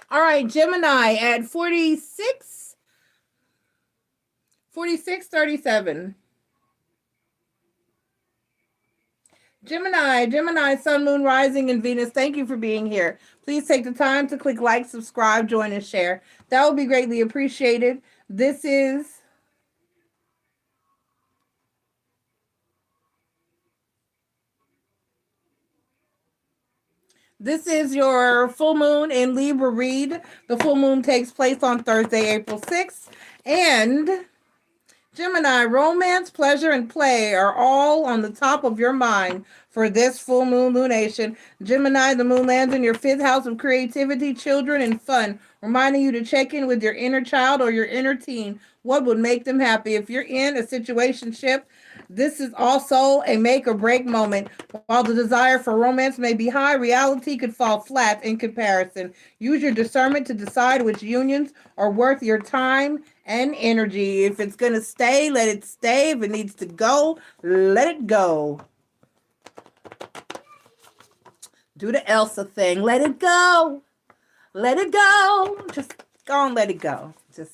All right, Gemini at 4637. Gemini, Sun, Moon, Rising, and Venus, thank you for being here. Please take the time to click like, subscribe, join, and share. That would be greatly appreciated. This is your full moon in Libra read. The full moon takes place on Thursday, April 6th. And Gemini, romance, pleasure, and play are all on the top of your mind for this full moon lunation. Gemini, the moon lands in your 5th house of creativity, children, and fun, reminding you to check in with your inner child or your inner teen. What would make them happy? If you're in a situationship, this is also a make or break moment. While the desire for romance may be high, reality could fall flat in comparison. Use your discernment to decide which unions are worth your time and energy. If it's going to stay, let it stay. If it needs to go, let it go. Do the Elsa thing. Let it go. Let it go. Just go and let it go. Just.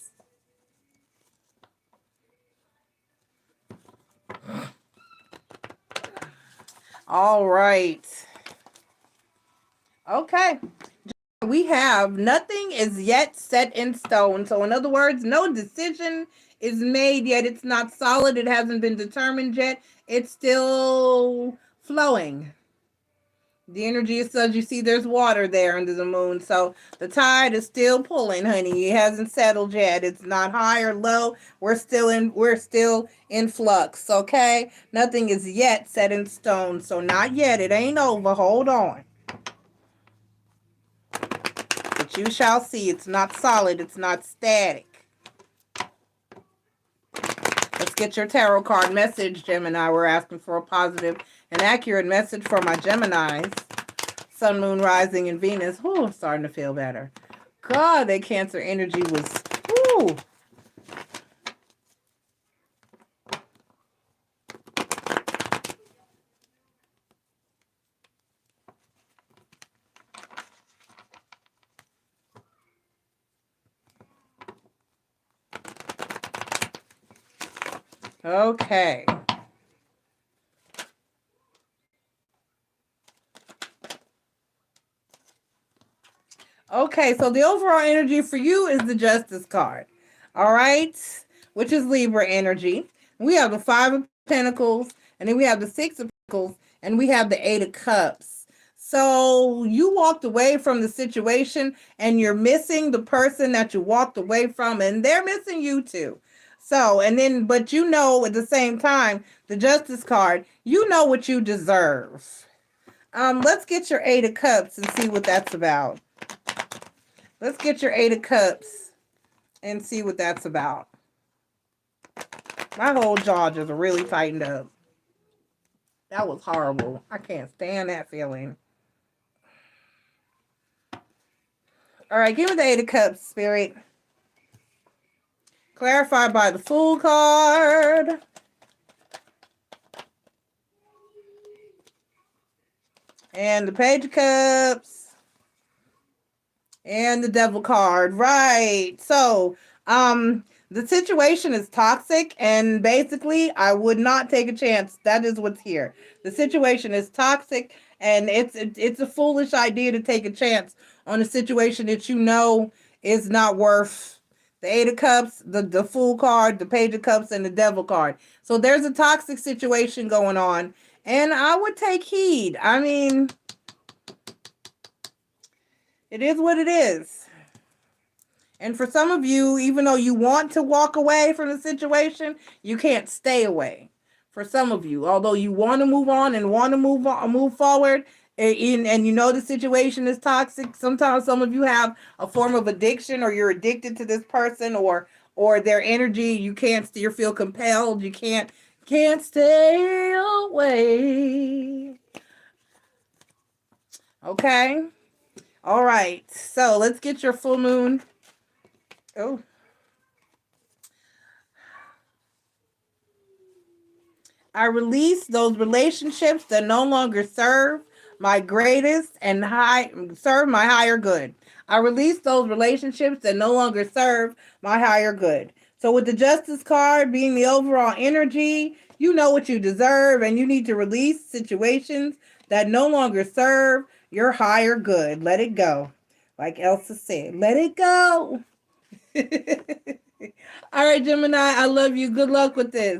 All right. Okay. We have nothing is yet set in stone. So in other words, no decision is made yet. It's not solid. It hasn't been determined yet. It's still flowing. The energy is such, you see there's water there under the moon. So the tide is still pulling, honey. It hasn't settled yet. It's not high or low. We're still in flux, okay? Nothing is yet set in stone. So not yet. It ain't over. Hold on. But you shall see. It's not solid. It's not static. Let's get your tarot card message, Gemini. We're asking for a positive and accurate message for my Geminis. Sun, Moon, Rising, and Venus. I'm starting to feel better. God, that Cancer energy was, whoo. Okay. Okay, so the overall energy for you is the Justice card. All right, which is Libra energy. We have the 5 of Pentacles, and then we have the 6 of Pentacles, and we have the 8 of Cups. So you walked away from the situation, and you're missing the person that you walked away from, and they're missing you too. So, and then, but you know, at the same time, the Justice card, you know what you deserve. Let's get your Eight of Cups and see what that's about. Let's get your Eight of Cups and see what that's about. My whole jaw just really tightened up. That was horrible. I can't stand that feeling. All right, give me the Eight of Cups, Spirit. Clarified by the Fool card. And the Page of Cups. And the Devil card. Right. So, the situation is toxic, and basically, I would not take a chance. That is what's here. The situation is toxic, and it's a foolish idea to take a chance on a situation that you know is not worth the Eight of Cups, the Fool card, the Page of Cups, and the Devil card. So there's a toxic situation going on, and I would take heed. I mean, it is what it is. And for some of you, even though you want to walk away from the situation, you can't stay away. For some of you, although you want to move on and want to move forward, and you know the situation is toxic, sometimes some of you have a form of addiction, or you're addicted to this person, or their energy. You feel compelled. You can't stay away. Okay. All right. So let's get your full moon. Oh. I release those relationships that no longer serve my greatest and serve my higher good. I release those relationships that no longer serve my higher good. So with the Justice card being the overall energy, you know what you deserve, and you need to release situations that no longer serve your higher good. Let it go. Like Elsa said, let it go. All right, Gemini, I love you. Good luck with this.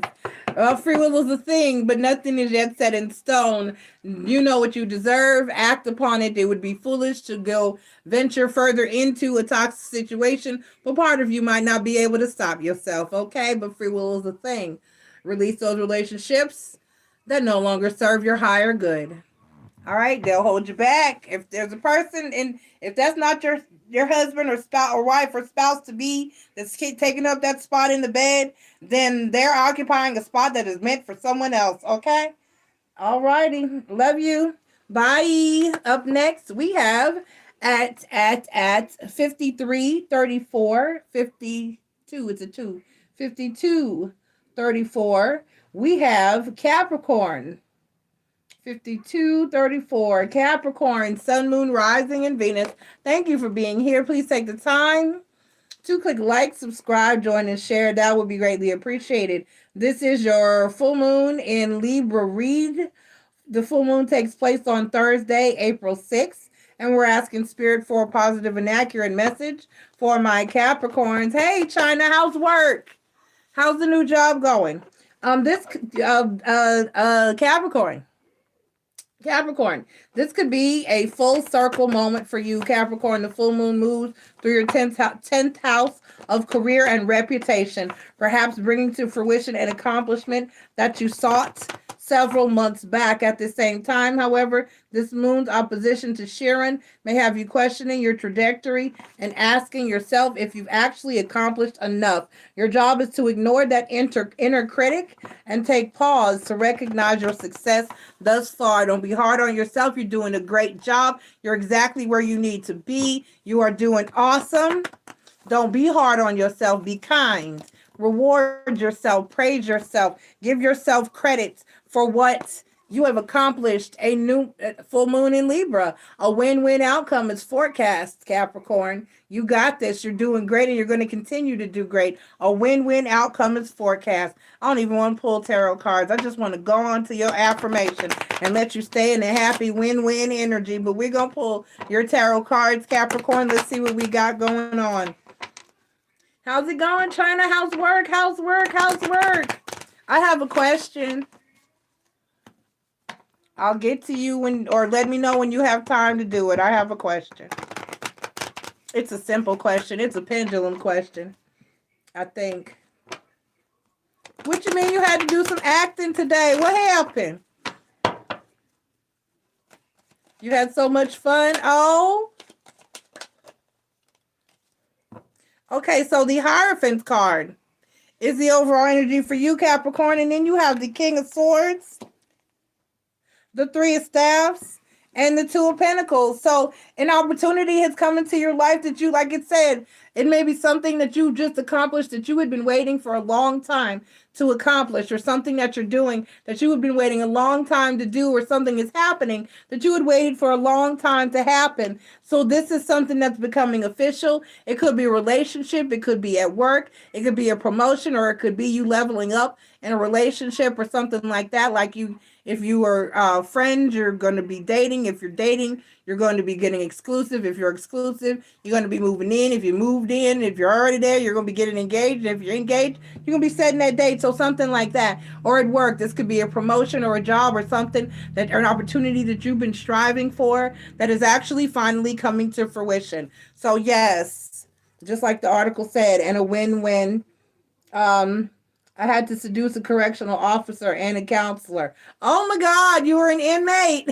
Free will is a thing, but nothing is yet set in stone. You know what you deserve. Act upon it. It would be foolish to go venture further into a toxic situation, but part of you might not be able to stop yourself, okay? But free will is a thing. Release those relationships that no longer serve your higher good. All right, they'll hold you back. If there's a person, and if that's not your husband or spouse or wife or spouse to be that's taking up that spot in the bed, then they're occupying a spot that is meant for someone else. Okay. All righty. Love you. Bye. Up next, we have at 53:34, 52. It's a 2. 52:34. We have Capricorn. 52:34, Capricorn, Sun, Moon, Rising, and Venus. Thank you for being here. Please take the time to click like, subscribe, join, and share. That would be greatly appreciated. This is your full moon in Libra read. The full moon takes place on Thursday, April 6th, and we're asking Spirit for a positive and accurate message for my Capricorns. Hey, China, how's work? How's the new job going? Capricorn, this could be a full circle moment for you, Capricorn. The full moon moves through your 10th house of career and reputation, perhaps bringing to fruition an accomplishment that you sought several months back. At the same time, however, this moon's opposition to Chiron may have you questioning your trajectory and asking yourself if you've actually accomplished enough. Your job is to ignore that inner critic and take pause to recognize your success thus far. Don't be hard on yourself. You're doing a great job. You're exactly where you need to be. You are doing awesome. Don't be hard on yourself. Be kind. Reward yourself. Praise yourself. Give yourself credit for what you have accomplished. A new full moon in Libra. A win-win outcome is forecast, Capricorn. You got this. You're doing great, and you're going to continue to do great. A win-win outcome is forecast. I don't even want to pull tarot cards. I just want to go on to your affirmation and let you stay in a happy win-win energy. But we're going to pull your tarot cards, Capricorn. Let's see what we got going on. How's it going, China? How's work? How's work? How's work? I have a question. I'll get to you or let me know when you have time to do it. I have a question. It's a simple question. It's a pendulum question, I think. What you mean you had to do some acting today? What happened? You had so much fun. Oh, okay. So the Hierophant card is the overall energy for you, Capricorn. And then you have the King of Swords, the Three of Staffs, and the Two of Pentacles. So an opportunity has come into your life that you, like it said, it may be something that you just accomplished that you had been waiting for a long time to accomplish, or something that you're doing that you had been waiting a long time to do, or something is happening that you had waited for a long time to happen. So this is something that's becoming official. It could be a relationship, it could be at work, it could be a promotion, or it could be you leveling up in a relationship or something like that. Like you, if you are friends, you're going to be dating. If you're dating, you're going to be getting exclusive. If you're exclusive, you're going to be moving in. If you moved in, if you're already there, you're going to be getting engaged. If you're engaged, you're going to be setting that date. So something like that. Or at work, this could be a promotion or a job or something, that, or an opportunity that you've been striving for, that is actually finally coming to fruition. So yes, just like the article said, and a win-win. Um, I had to seduce a correctional officer and a counselor. Oh my God, you were an inmate.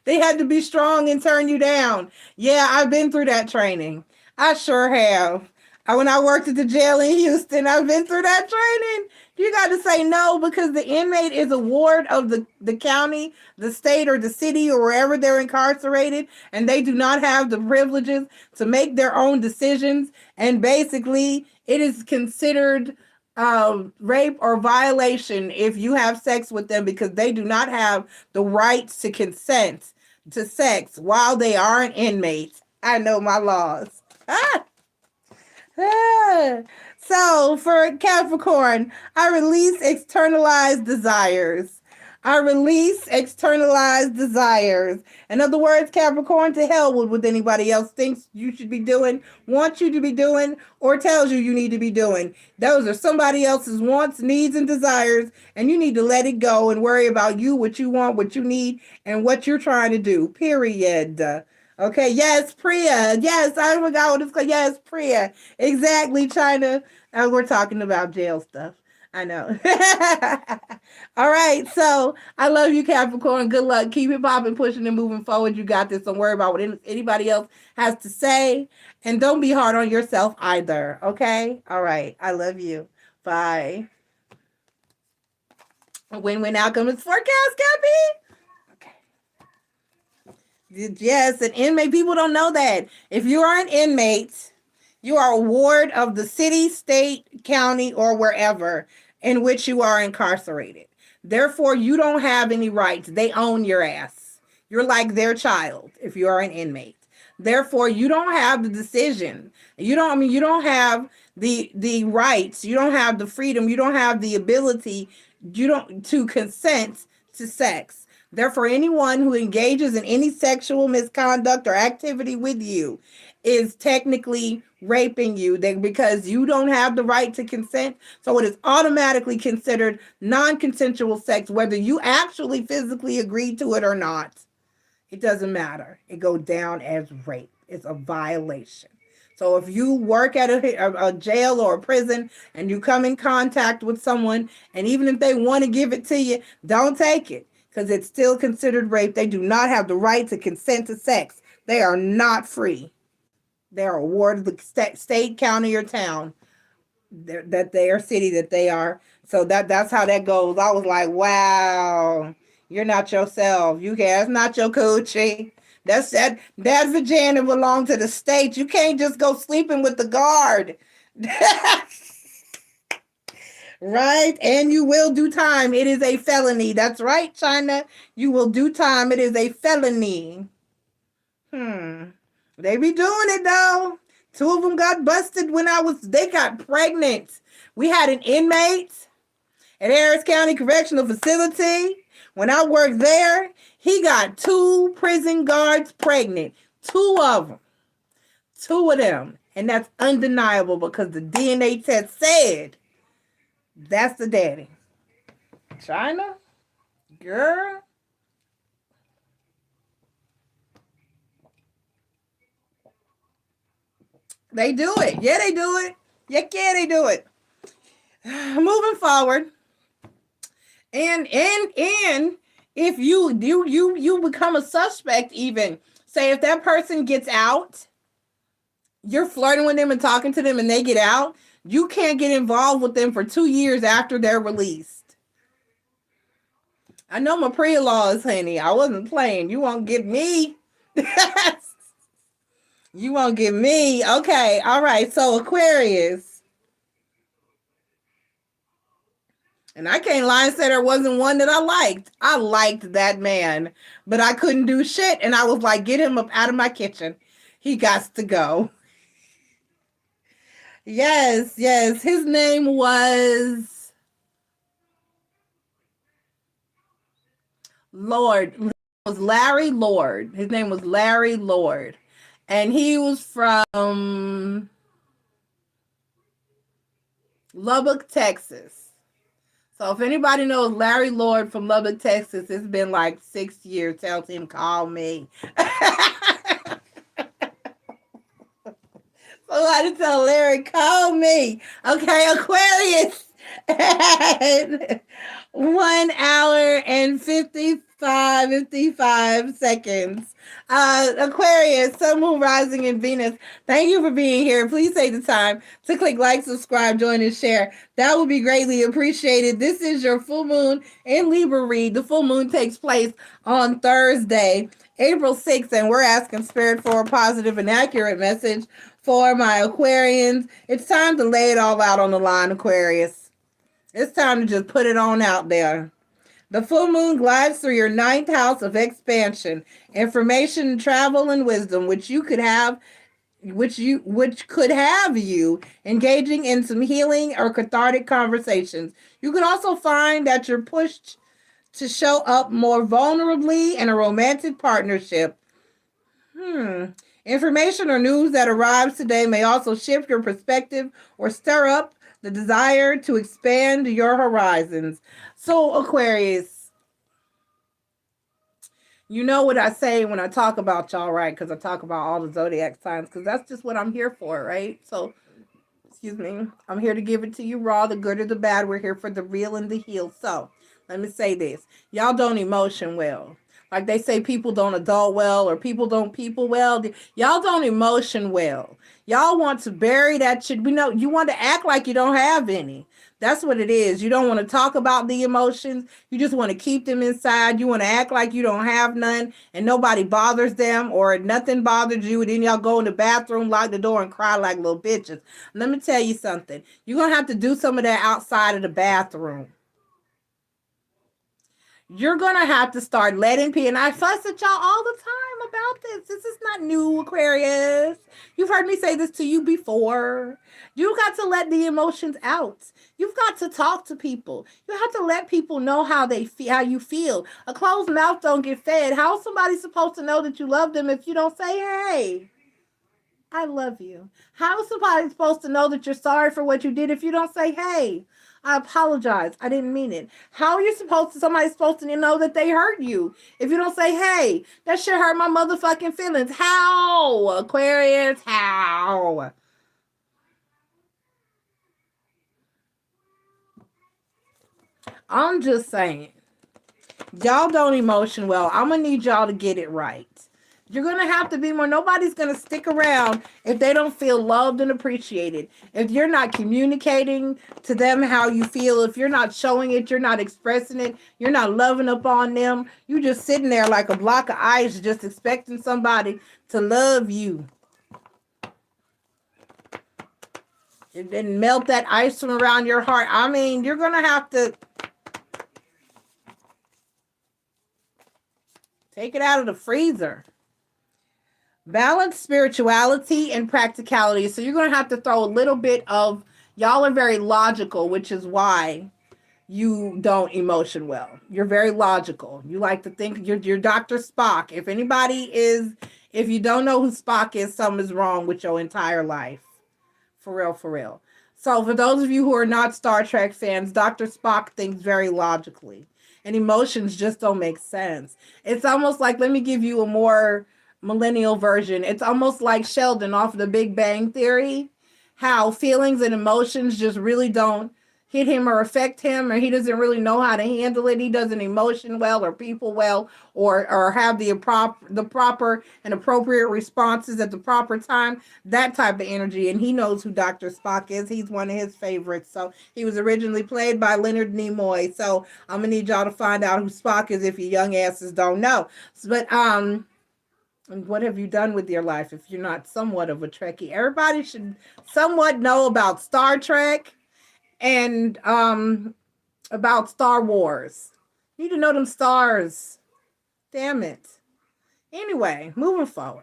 They had to be strong and turn you down. Yeah, I've been through that training. I sure have. When I worked at the jail in Houston, I've been through that training. You got to say no, because the inmate is a ward of the county, the state, or the city, or wherever they're incarcerated, and they do not have the privileges to make their own decisions. And basically, it is considered rape or violation if you have sex with them, because they do not have the rights to consent to sex while they are an inmate. I know my laws. Ah! So for Capricorn, I release externalized desires. I release externalized desires. In other words, Capricorn, to hell with what anybody else thinks you should be doing, wants you to be doing, or tells you you need to be doing. Those are somebody else's wants, needs, and desires, and you need to let it go and worry about you, what you want, what you need, and what you're trying to do. Period. Okay, yes, Priya. Yes, I forgot what it's called. Yes, Priya. Exactly, China. We're talking about jail stuff. I know. All right, so I love you, Capricorn. Good luck. Keep it popping, pushing, and moving forward. You got this. Don't worry about what anybody else has to say. And don't be hard on yourself either, okay? All right, I love you. Bye. A win-win outcome is forecast, Cappy. Yes, an inmate. People don't know that. If you are an inmate, you are a ward of the city, state, county, or wherever in which you are incarcerated. Therefore, you don't have any rights. They own your ass. You're like their child if you are an inmate. Therefore, you don't have the decision. You don't have the rights. You don't have the freedom. You don't have the ability, you don't to consent to sex. Therefore, anyone who engages in any sexual misconduct or activity with you is technically raping you, because you don't have the right to consent. So it is automatically considered non-consensual sex, whether you actually physically agreed to it or not. It doesn't matter. It goes down as rape. It's a violation. So if you work at a jail or a prison and you come in contact with someone, and even if they want to give it to you, don't take it, because it's still considered rape. They do not have the right to consent to sex. They are not free. They are a ward of the state, county, or town that they are, city that they are. So that's how that goes. I was like, wow, you're not yourself. You can't. That's not your coochie. That vagina belongs to the state. You can't just go sleeping with the guard. Right? And you will do time. It is a felony. That's right, China. You will do time. It is a felony. They be doing it though. Two of them got busted they got pregnant. We had an inmate at Harris County Correctional Facility. When I worked there, he got 2 prison guards pregnant. 2 of them. 2 of them. And that's undeniable, because the DNA test said that's the daddy. China? Girl? They do it. Yeah, they do it. Yeah, they do it. Moving forward. And if you become a suspect, even say if that person gets out, you're flirting with them and talking to them and they get out, you can't get involved with them for 2 years after they're released. I know my pre-laws, honey. I wasn't playing. You won't get me. You won't get me. Okay. All right. So Aquarius. And I can't lie and say there wasn't one that I liked. I liked that man, but I couldn't do shit. And I was like, get him up out of my kitchen. He got to go. Yes, yes. His name was Lord. It was Larry Lord. His name was Larry Lord. And he was from Lubbock, Texas. So if anybody knows Larry Lord from Lubbock, Texas, it's been like 6 years. Tell him, call me. Somebody tell Larry, call me. Okay, Aquarius. At 1 hour and 55 seconds. Aquarius, Sun, Moon, Rising, and Venus. Thank you for being here. Please take the time to click like, subscribe, join, and share. That would be greatly appreciated. This is your full moon in Libra read. The full moon takes place on Thursday, April 6th, and we're asking Spirit for a positive and accurate message for my Aquarians. It's time to lay it all out on the line, Aquarius. It's time to just put it on out there. The full moon glides through your 9th house of expansion, information, travel, and wisdom, which could have you engaging in some healing or cathartic conversations. You could also find that you're pushed to show up more vulnerably in a romantic partnership. Information or news that arrives today may also shift your perspective or stir up the desire to expand your horizons. So, Aquarius, you know what I say when I talk about y'all, right? Because I talk about all the zodiac signs, because that's just what I'm here for, right? So, excuse me, I'm here to give it to you raw, the good or the bad. We're here for the real and the healed. So, let me say this. Y'all don't emotion well. Like they say, people don't adult well, or people don't people well. Y'all don't emotion well. Y'all want to bury that shit. We know you want to act like you don't have any. That's what it is. You don't want to talk about the emotions. You just want to keep them inside. You want to act like you don't have none and nobody bothers them or nothing bothers you. And then y'all go in the bathroom, lock the door, and cry like little bitches. Let me tell you something. You're going to have to do some of that outside of the bathroom. You're going to have to start letting people, and I fuss at y'all all the time about this. This is not new, Aquarius. You've heard me say this to you before. You got to let the emotions out. You've got to talk to people. You have to let people know how they feel, how you feel. A closed mouth don't get fed. How is somebody supposed to know that you love them if you don't say, hey, I love you? How is somebody supposed to know that you're sorry for what you did if you don't say, hey, I apologize, I didn't mean it? How are you somebody's supposed to know that they hurt you if you don't say, hey, that shit hurt my motherfucking feelings? How, Aquarius? How? I'm just saying, y'all don't emotion well. I'm gonna need y'all to get it right. You're going to have to be more. Nobody's going to stick around if they don't feel loved and appreciated. If you're not communicating to them how you feel, if you're not showing it, you're not expressing it, you're not loving up on them, you're just sitting there like a block of ice just expecting somebody to love you. And then melt that ice from around your heart. I mean, you're going to have to take it out of the freezer. Balance spirituality and practicality. So you're going to have to throw a little bit of, y'all are very logical, which is why you don't emotion well. You're very logical. You like to think you're Dr. Spock. If you don't know who Spock is, something is wrong with your entire life. For real, for real. So for those of you who are not Star Trek fans, Dr. Spock thinks very logically. And emotions just don't make sense. It's almost like, let me give you a more millennial version. It's almost like Sheldon off of the Big Bang Theory, how feelings and emotions just really don't hit him or affect him, or he doesn't really know how to handle it. He doesn't emotion well or people well, or have the proper and appropriate responses at the proper time. That type of energy, and he knows who Dr. Spock is. He's one of his favorites. So he was originally played by Leonard Nimoy. So I'm gonna need y'all to find out who Spock is if you young asses don't know. But and what have you done with your life if you're not somewhat of a Trekkie? Everybody should somewhat know about Star Trek and about Star Wars. You need to know them stars. Damn it. Anyway, moving forward.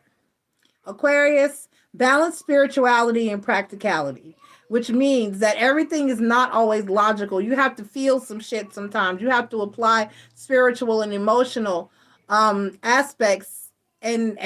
Aquarius, balance spirituality and practicality, which means that everything is not always logical. You have to feel some shit sometimes. You have to apply spiritual and emotional aspects and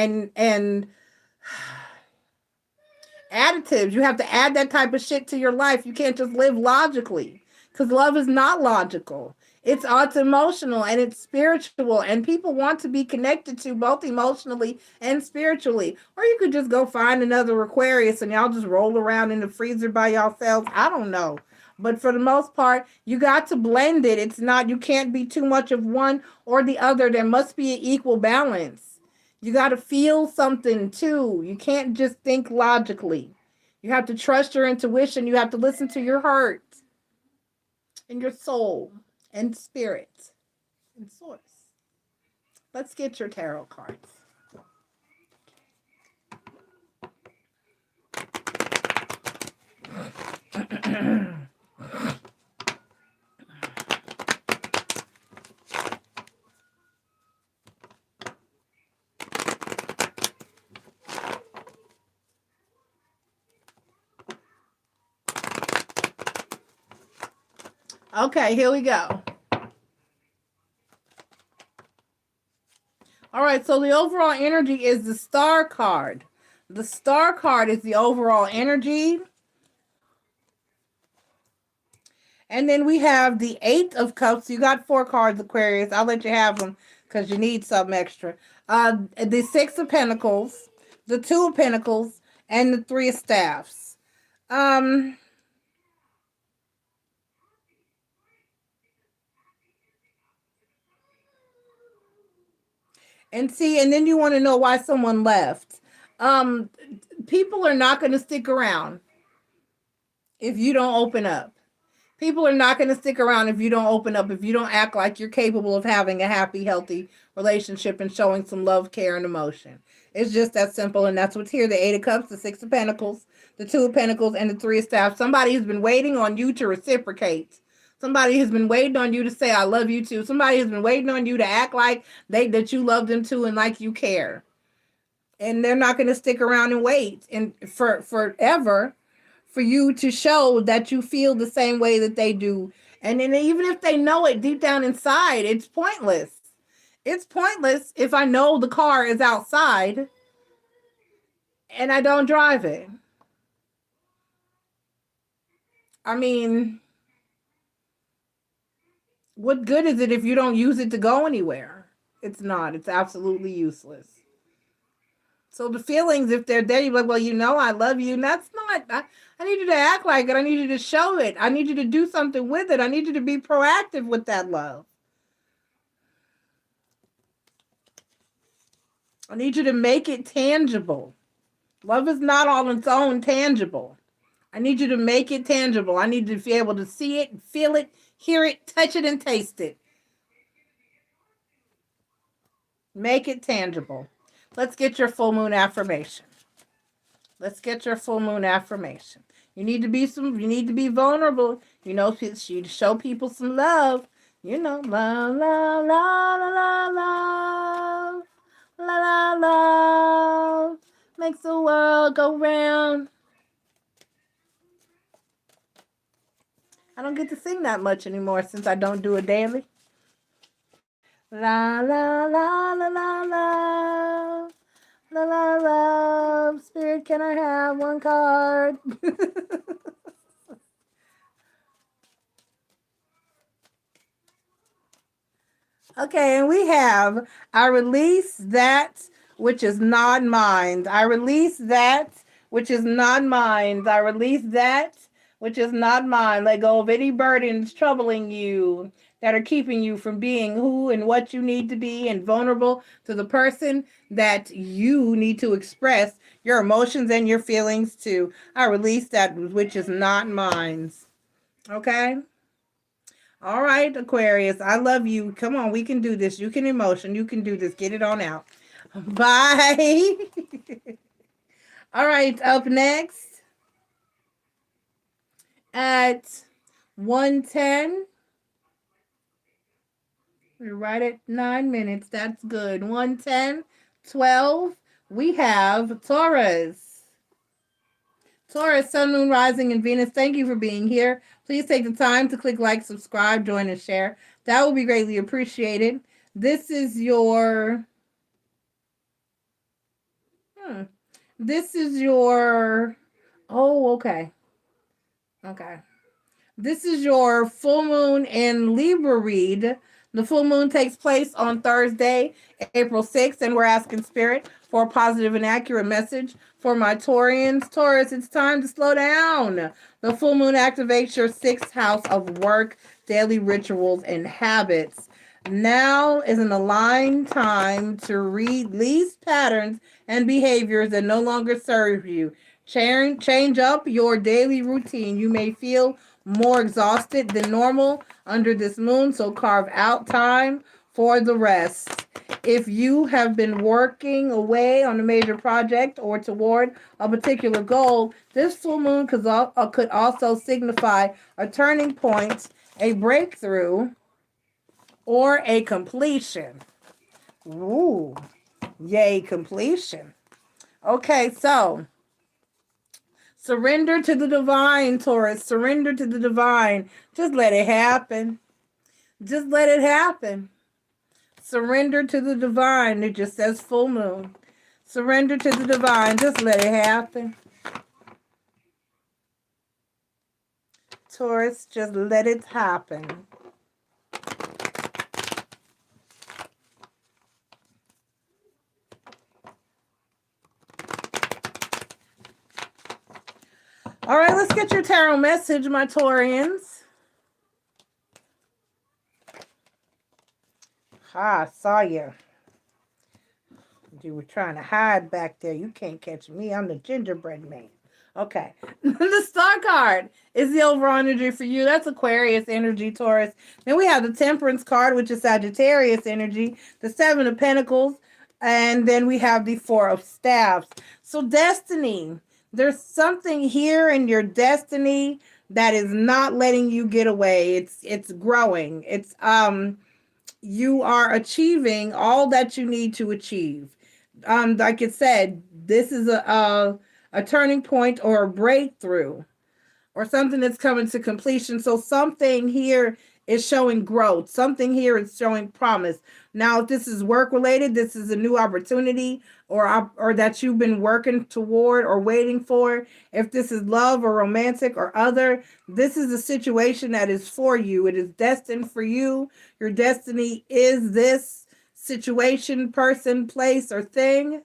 additives. You have to add that type of shit to your life. You can't just live logically, because love is not logical. It's emotional and it's spiritual, and people want to be connected to both emotionally and spiritually. Or you could just go find another Aquarius and y'all just roll around in the freezer by yourselves. I don't know. But for the most part, you got to blend it. It's not, you can't be too much of one or the other. There must be an equal balance. You got to feel something too. You can't just think logically. You have to trust your intuition. You have to listen to your heart and your soul and spirit and source. Let's get your tarot cards. Okay, here we go. All right, so the overall energy is the Star card. The Star card is the overall energy. And then we have the Eight of Cups. You got 4 cards, Aquarius. I'll let you have them because you need something extra. The Six of Pentacles, the Two of Pentacles, and the Three of Staffs. And see, and then you want to know why someone left. People are not going to stick around if you don't open up. People are not going to stick around if you don't open up, if you don't act like you're capable of having a happy, healthy relationship and showing some love, care, and emotion. It's just that simple, and that's what's here. The Eight of Cups, the Six of Pentacles, the Two of Pentacles, and the Three of Staffs. Somebody has been waiting on you to reciprocate. Somebody has been waiting on you to say, I love you too. Somebody has been waiting on you to act like that you love them too and like you care. And they're not going to stick around and wait and for forever for you to show that you feel the same way that they do. And then even if they know it deep down inside, it's pointless. It's pointless if I know the car is outside and I don't drive it. I mean, what good is it if you don't use it to go anywhere? It's not. It's absolutely useless. So the feelings, if they're there, you're like, well, you know, I love you. And that's not, I need you to act like it. I need you to show it. I need you to do something with it. I need you to be proactive with that love. I need you to make it tangible. Love is not on its own tangible. I need you to make it tangible. I need you to be able to see it, feel it, hear it, touch it, and taste it. Make it tangible. Let's get your full moon affirmation. Let's get your full moon affirmation. You need to be vulnerable. You know, you show people some love. You know, love, love, love, love, love, love, love, makes the world go round. I don't get to sing that much anymore since I don't do it daily. La la la la la la la la la. Spirit, can I have one card? Okay, and we have, I release that which is non-mind. I release that which is non-mind. I release that which is not mine. Let go of any burdens troubling you that are keeping you from being who and what you need to be and vulnerable to the person that you need to express your emotions and your feelings to. I release that which is not mine. Okay? All right, Aquarius. I love you. Come on, we can do this. You can emotion. You can do this. Get it on out. Bye. All right, up next at 1:10. We're right at 9 minutes. That's good. 1:10, 12. We have Taurus. Taurus, Sun, Moon, Rising, and Venus. Thank you for being here. Please take the time to click like, subscribe, join, and share. That will be greatly appreciated. This is your... This is your... Oh, okay. Okay. This is your full moon in Libra read. The full moon takes place on Thursday, April 6th, and we're asking Spirit for a positive and accurate message for my Taurians. Taurus, it's time to slow down. The full moon activates your sixth house of work, daily rituals, and habits. Now is an aligned time to release patterns and behaviors that no longer serve you. Change up your daily routine. You may feel more exhausted than normal under this moon, so carve out time for the rest. If you have been working away on a major project or toward a particular goal, this full moon could also signify a turning point, a breakthrough, or a completion. Ooh, yay, completion. Okay, so surrender to the divine, Taurus. Surrender to the divine. Just let it happen. Just let it happen. Surrender to the divine. It just says full moon. Surrender to the divine. Just let it happen. Taurus, just let it happen. All right, let's get your tarot message, my Taurians. I saw you. You were trying to hide back there. You can't catch me. I'm the gingerbread man. Okay. The star card is the overall energy for you. That's Aquarius energy, Taurus. Then we have the Temperance card, which is Sagittarius energy, the Seven of Pentacles, and then we have the Four of Staffs. So destiny. There's something here in your destiny that is not letting you get away. It's growing. It's you are achieving all that you need to achieve. Like it said, this is a turning point or a breakthrough or something that's coming to completion. So something here is showing growth. Something here is showing promise. Now, if this is work related, this is a new opportunity or that you've been working toward or waiting for. If this is love or romantic or other, this is a situation that is for you. It is destined for you. Your destiny is this situation, person, place, or thing.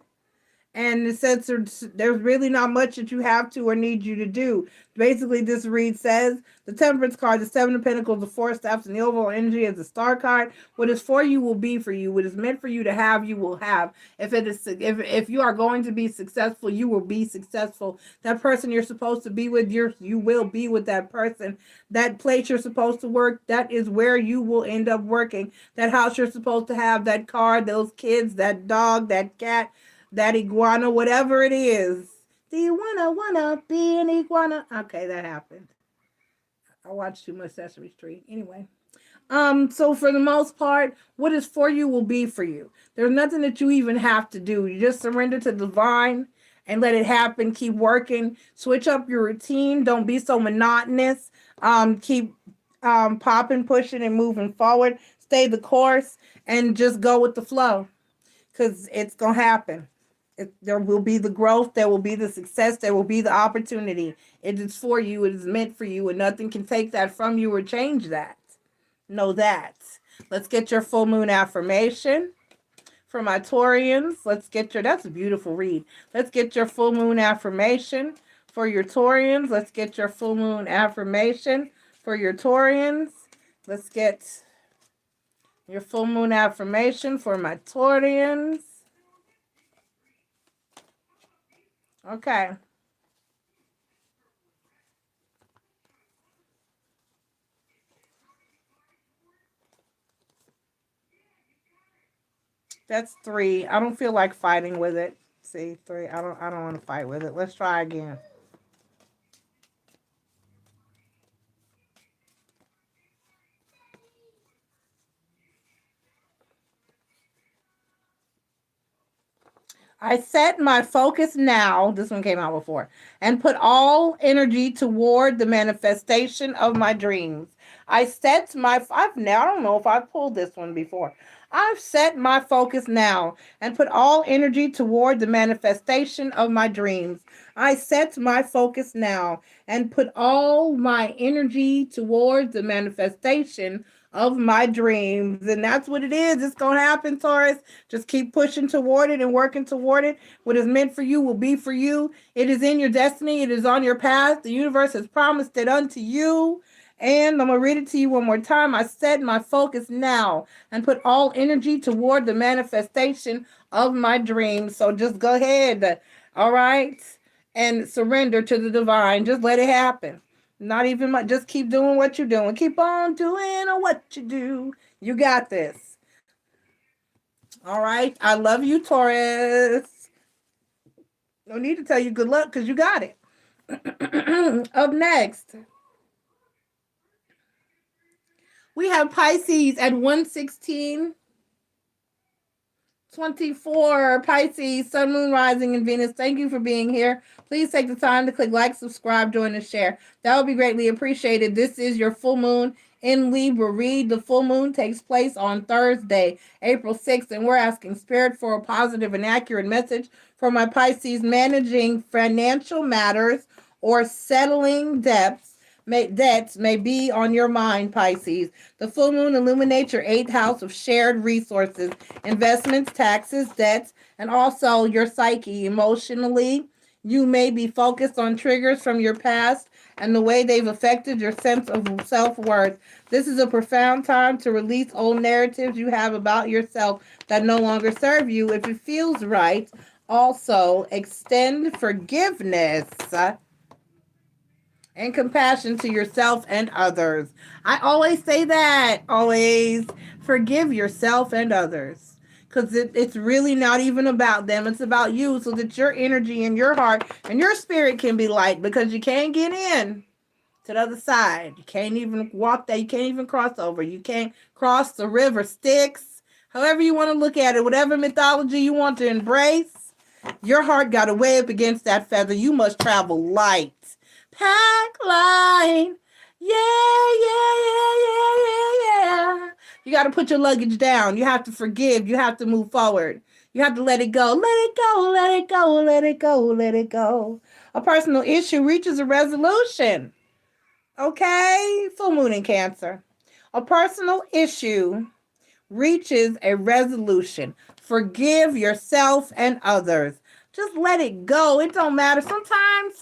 And it says there's really not much that you have to or need you to do. Basically, this read says the Temperance card, the Seven of Pentacles, the Four of Staffs, and the overall energy is the Star card. What is for you will be for you. What is meant for you to have, you will have. If you are going to be successful, you will be successful. That person you're supposed to be with, you will be with that person. That place you're supposed to work, that is where you will end up working. That house you're supposed to have, that car, those kids, that dog, that cat, that iguana, whatever it is. Do you wanna be an iguana? Okay, that happened. I watched too much Sesame Street. Anyway. So for the most part, what is for you will be for you. There's nothing that you even have to do. You just surrender to the divine and let it happen. Keep working. Switch up your routine. Don't be so monotonous. Keep popping, pushing, and moving forward. Stay the course and just go with the flow. Because it's going to happen. There will be the growth. There will be the success. There will be the opportunity. It is for you. It is meant for you. And nothing can take that from you or change that. Know that. Let's get your full moon affirmation. For my Taurians, let's get your... That's a beautiful read. Let's get your full moon affirmation for your Taurians. Let's get your full moon affirmation for your Taurians. Let's get your full moon affirmation for my Taurians. Okay. That's 3. I don't feel like fighting with it. See, 3. I don't want to fight with it. Let's try again. I set my focus now, this one came out before, and put all energy toward the manifestation of my dreams. I don't know if I've pulled this one before. I've set my focus now and put all energy toward the manifestation of my dreams. I set my focus now and put all my energy toward the manifestation of my dreams. And that's what it is. It's going to happen, Taurus. Just keep pushing toward it and working toward it. What is meant for you will be for you. It is in your destiny. It is on your path. The universe has promised it unto you. And I'm going to read it to you one more time. I set my focus now and put all energy toward the manifestation of my dreams. So just go ahead, all right, and surrender to the divine. Just let it happen. Not even much. Just keep doing what you're doing. Keep on doing what you do. You got this. All right. I love you, Taurus. No need to tell you good luck because you got it. Up next, we have Pisces at 1:16:24. Pisces, Sun, Moon, Rising, and Venus. Thank you for being here. Please take the time to click like, subscribe, join, and share. That would be greatly appreciated. This is your full moon in Libra read. The full moon takes place on Thursday, April 6th, and we're asking Spirit for a positive and accurate message for my Pisces managing financial matters or settling debts may be on your mind, Pisces. The full moon illuminates your 8th house of shared resources, investments, taxes, debts, and also your psyche. Emotionally, you may be focused on triggers from your past and the way they've affected your sense of self-worth. This is a profound time to release old narratives you have about yourself that no longer serve you. If it feels right, also extend forgiveness and compassion to yourself and others. I always say that. Always forgive yourself and others. Because it's really not even about them. It's about you, so that your energy and your heart and your spirit can be light, because you can't get in to the other side. You can't even walk there. You can't even cross over. You can't cross the river Styx. However you want to look at it, whatever mythology you want to embrace, your heart got to weigh up against that feather. You must travel light. Pack light. Yeah. You got to put your luggage down. You have to forgive. You have to move forward. You have to let it go. Let it go. Let it go. Let it go. Let it go. A personal issue reaches a resolution. Okay? Full moon in Cancer. A personal issue reaches a resolution. Forgive yourself and others. Just let it go. It don't matter. Sometimes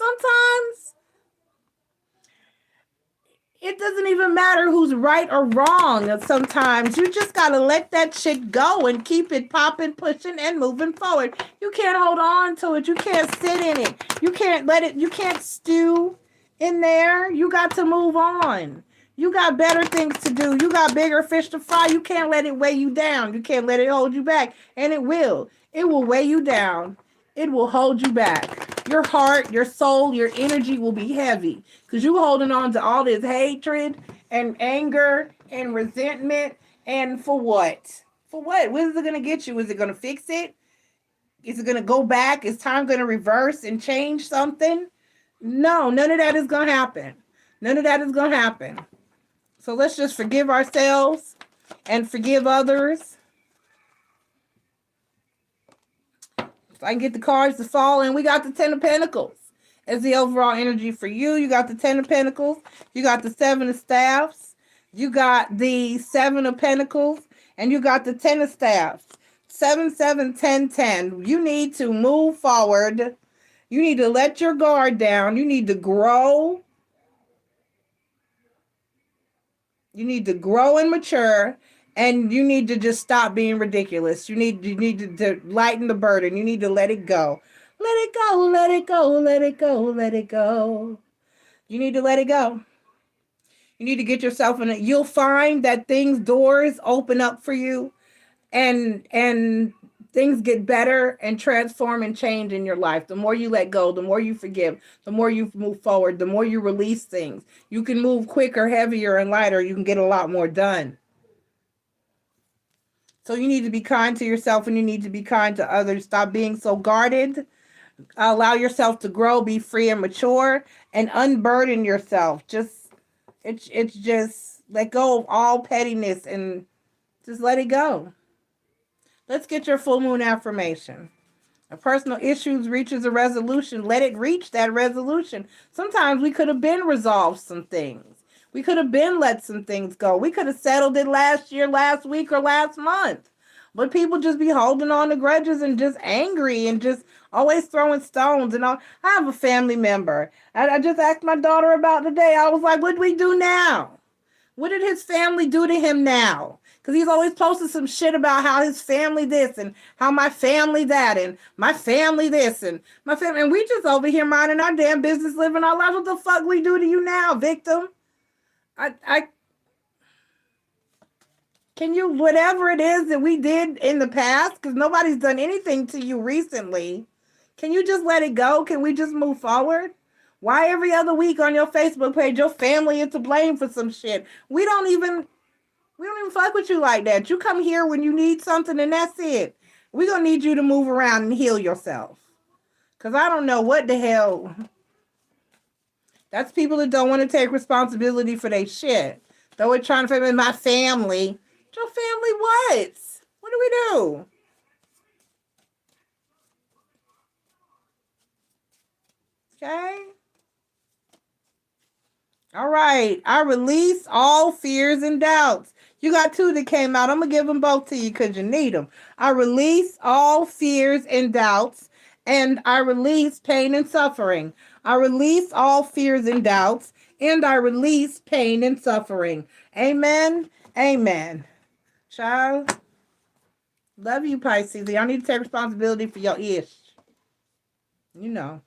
it doesn't even matter who's right or wrong. Sometimes you just got to let that shit go and keep it popping, pushing, and moving forward. You can't hold on to it. You can't sit in it. You can't let it, you can't stew in there. You got to move on. You got better things to do. You got bigger fish to fry. You can't let it weigh you down. You can't let it hold you back. And it will. It will weigh you down. It will hold you back. Your heart, your soul, your energy will be heavy because you're holding on to all this hatred and anger and resentment. And for what? For what? What is it going to get you? Is it going to fix it? Is it going to go back? Is time going to reverse and change something? No, none of that is going to happen. None of that is going to happen. So let's just forgive ourselves and forgive others. If I can get the cards to fall in, we got the 10 of Pentacles as the overall energy for you. You got the 10 of Pentacles. You got the 7 of Staffs. You got the 7 of Pentacles. And you got the 10 of Staffs. 7, 7, 10, 10. You need to move forward You need to let your guard down. You need to grow. You need to grow and mature, and you need to just stop being ridiculous. You need to lighten the burden. You need to let it go. Let it go, let it go, let it go, let it go. You need to let it go. You need to get yourself in it. You'll find that doors open up for you, and things get better and transform and change in your life. The more you let go, the more you forgive, the more you move forward, the more you release things. You can move quicker, heavier, and lighter. You can get a lot more done. So you need to be kind to yourself, and you need to be kind to others. Stop being so guarded. Allow yourself to grow, be free and mature, and unburden yourself. It's just let go of all pettiness and just let it go. Let's get your full moon affirmation. A personal issues reaches a resolution. Let it reach that resolution. Sometimes we could have been resolved some things. We could have been let some things go. We could have settled it last year, last week, or last month. But people just be holding on to grudges and just angry and just always throwing stones. And all. I have a family member. I just asked my daughter about today. I was like, what do we do now? What did his family do to him now? Because he's always posted some shit about how his family this and how my family that and my family this and my family. And we just over here minding our damn business, living our life. What the fuck we do to you now, victim? Can you, whatever it is that we did in the past, because nobody's done anything to you recently, can you just let it go? Can we just move forward? Why every other week on your Facebook page, your family is to blame for some shit? We don't even fuck with you like that. You come here when you need something and that's it. We're going to need you to move around and heal yourself. Because I don't know what the hell. That's people that don't want to take responsibility for their shit. Though we're trying to figure out my family. Your family what? What do we do? Okay. All right. I release all fears and doubts. You got two that came out. I'm going to give them both to you because you need them. I release all fears and doubts, and I release pain and suffering. I release all fears and doubts, and I release pain and suffering. Amen. Amen. Child, love you, Pisces. Y'all need to take responsibility for your ish. You know.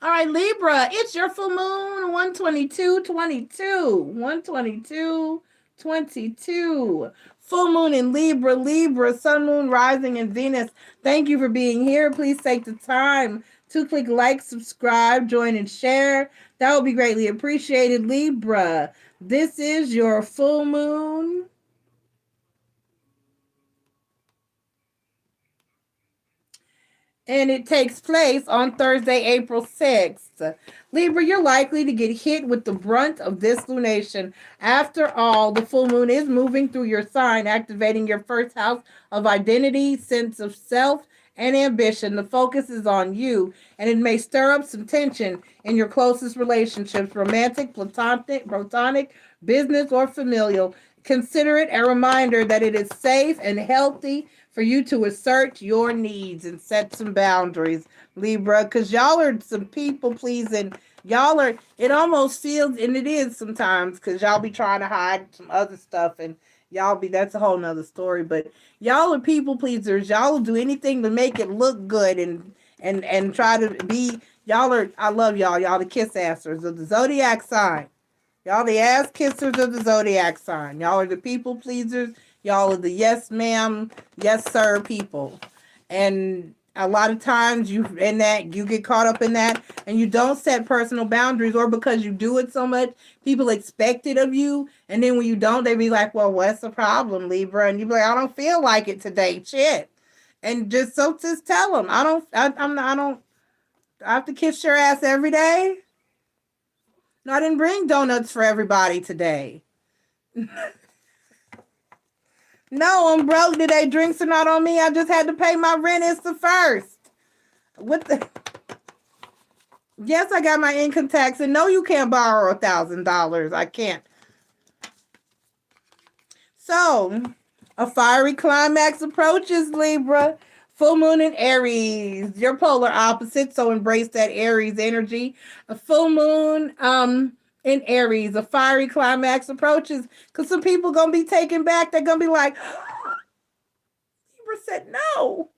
All right, Libra, it's your full moon, 122-22. 122-22. Full moon in Libra, Libra, sun, moon, rising, and Venus. Thank you for being here. Please take the time to click like, subscribe, join, and share. That would be greatly appreciated, Libra. This is your full moon. And it takes place on Thursday, April 6th. Libra, you're likely to get hit with the brunt of this lunation. After all, the full moon is moving through your sign, activating your first house of identity, sense of self, and ambition. The focus is on you, and it may stir up some tension in your closest relationships, romantic, platonic, business, or familial. Consider it a reminder that it is safe and healthy for you to assert your needs and set some boundaries, Libra, because y'all are some people pleasing. Y'all are, it almost feels, and it is sometimes, because y'all be trying to hide some other stuff, and y'all be, that's a whole nother story, but y'all are people pleasers. Y'all will do anything to make it look good and try to be, y'all are, I love y'all. Y'all the kiss assers of the zodiac sign. Y'all the ass kissers of the zodiac sign. Y'all are the people pleasers. Y'all are the yes ma'am, yes sir people. And a lot of times you get caught up in that and you don't set personal boundaries, or because you do it so much, people expect it of you. And then when you don't, they be like, well, what's the problem, Libra? And you be like, I don't feel like it today. Shit. And just tell them, I have to kiss your ass every day. No, I didn't bring donuts for everybody today. No, I'm broke today. Drinks are not on me. I just had to pay my rent. It's the first. What the? Yes, I got my income tax. And no, you can't borrow $1,000. I can't. So, a fiery climax approaches, Libra. Full moon in Aries, your polar opposite, so embrace that Aries energy. A full moon in Aries, a fiery climax approaches, because some people gonna be taken back. They're gonna be like, Libra said no.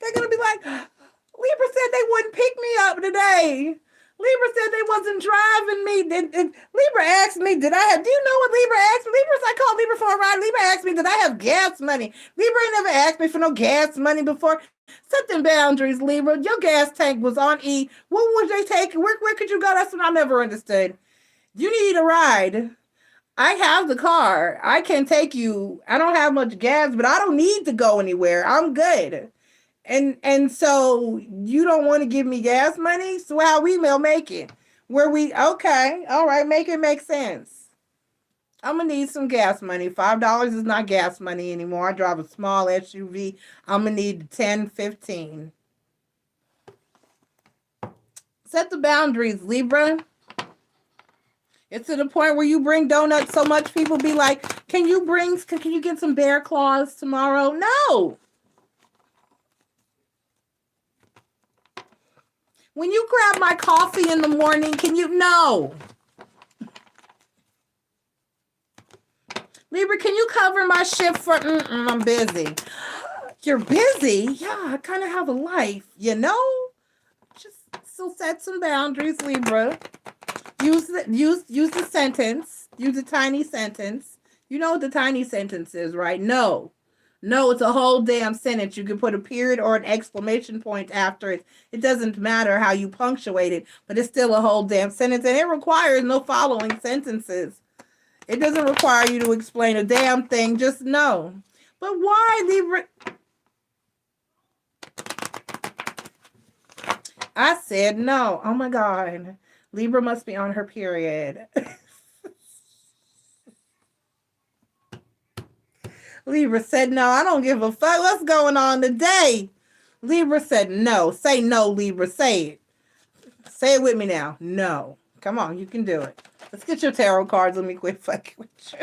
They're gonna be like, Libra said they wouldn't pick me up today. Libra said they wasn't driving me. Libra asked me, did I have, do you know what Libra asked me? I called Libra for a ride. Libra asked me, did I have gas money? Libra ain't never asked me for no gas money before. Set them boundaries, Libra. Your gas tank was on E. What was they taking? Where could you go? That's what I never understood. You need a ride. I have the car. I can take you. I don't have much gas, but I don't need to go anywhere. I'm good. And so you don't want to give me gas money? So how we will make it? Where we, okay, all right, make it make sense. I'm gonna need some gas money. $5 is not gas money anymore. I drive a small SUV. I'm gonna need 10, 15. Set the boundaries, Libra. It's to the point where you bring donuts so much people be like, can you get some bear claws tomorrow? No. When you grab my coffee in the morning, can you? No. Libra, can you cover my shift for? I'm busy. You're busy? Yeah, I kind of have a life, you know? Just so set some boundaries, Libra. Use the sentence. Use a tiny sentence. You know what the tiny sentence is, right? No. No, it's a whole damn sentence. You can put a period or an exclamation point after it. It doesn't matter how you punctuate it, but it's still a whole damn sentence, and it requires no following sentences. It doesn't require you to explain a damn thing. Just no. But why, Libra? I said no. Oh my God. Libra must be on her period. Libra said, no, I don't give a fuck. What's going on today? Libra said, no. Say no, Libra. Say it. Say it with me now. No. Come on, you can do it. Let's get your tarot cards. Let me quit fucking with you.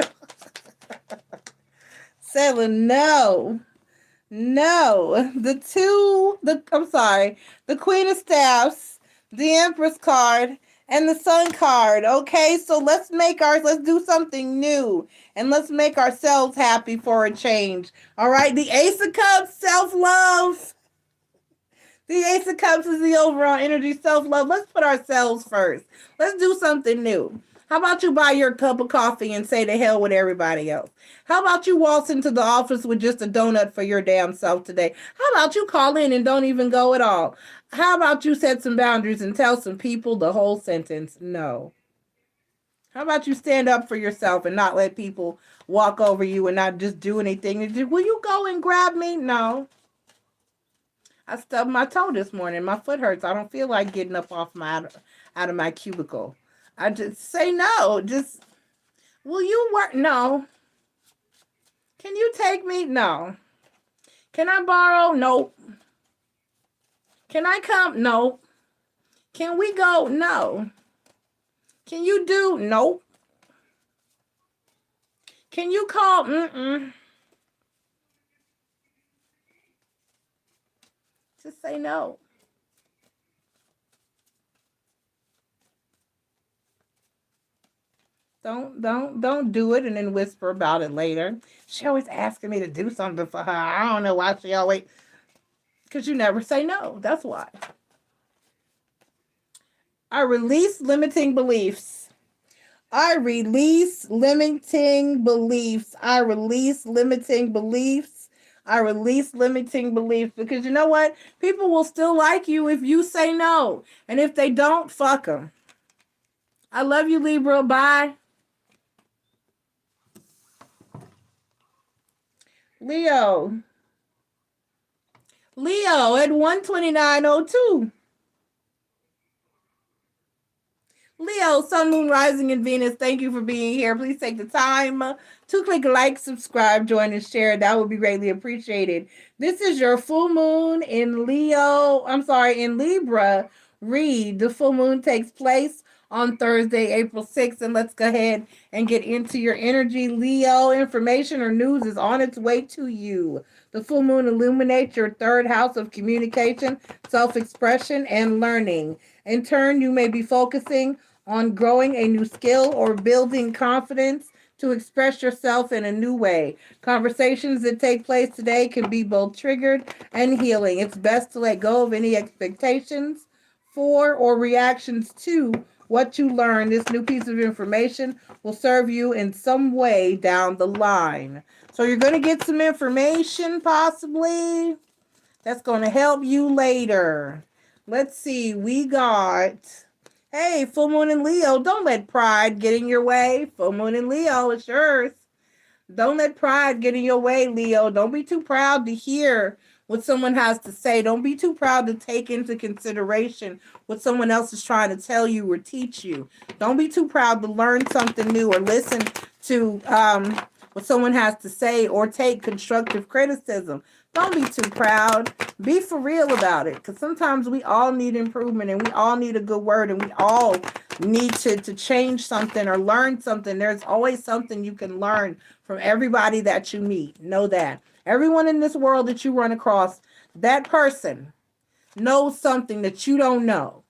Say no. No. The Queen of Staffs, the Empress card, and the Sun card. Okay, so let's do something new, and let's make ourselves happy for a change. All right, the Ace of Cups, self-love. The Ace of Cups is the overall energy, self-love. Let's put ourselves first. Let's do something new. How about you buy your cup of coffee and say to hell with everybody else? How about you waltz into the office with just a donut for your damn self today? How about you call in and don't even go at all? How about you set some boundaries and tell some people the whole sentence, no? How about you stand up for yourself and not let people walk over you and not just do anything? Will you go and grab me? No. I stubbed my toe this morning. My foot hurts. I don't feel like getting up off out of my cubicle. I just say no. Just, will you work? No. Can you take me? No. Can I borrow? Nope. Can I come? No. Can we go? No. Can you do? Nope. Can you call? Just say no. Don't do it and then whisper about it later. She always asking me to do something for her. I don't know why she always, because you never say no. That's why. I release limiting beliefs. I release limiting beliefs. I release limiting beliefs. I release limiting beliefs, because you know what? People will still like you if you say no. And if they don't, fuck them. I love you, Libra. Bye. Leo at 129.02. Leo, Sun, Moon, Rising, and Venus, thank you for being here. Please take the time to click like, subscribe, join, and share. That would be greatly appreciated. This is your full moon in Libra, read. The full moon takes place on Thursday, April 6th. And let's go ahead and get into your energy. Leo, information or news is on its way to you. The full moon illuminates your third house of communication, self-expression, and learning. In turn, you may be focusing on growing a new skill or building confidence to express yourself in a new way. Conversations that take place today can be both triggered and healing. It's best to let go of any expectations for or reactions to what you learn. This new piece of information will serve you in some way down the line. So you're going to get some information possibly that's going to help you later. Let's see. We got, hey, full moon in Leo. Don't let pride get in your way. Full moon in Leo, it's yours. Don't let pride get in your way, Leo. Don't be too proud to hear what someone has to say. Don't be too proud to take into consideration what someone else is trying to tell you or teach you. Don't be too proud to learn something new or listen to what someone has to say or take constructive criticism. Don't be too proud. Be for real about it, because sometimes we all need improvement and we all need a good word and we all need to change something or learn something. There's always something you can learn from everybody that you meet. Know that. Everyone in this world that you run across, that person knows something that you don't know.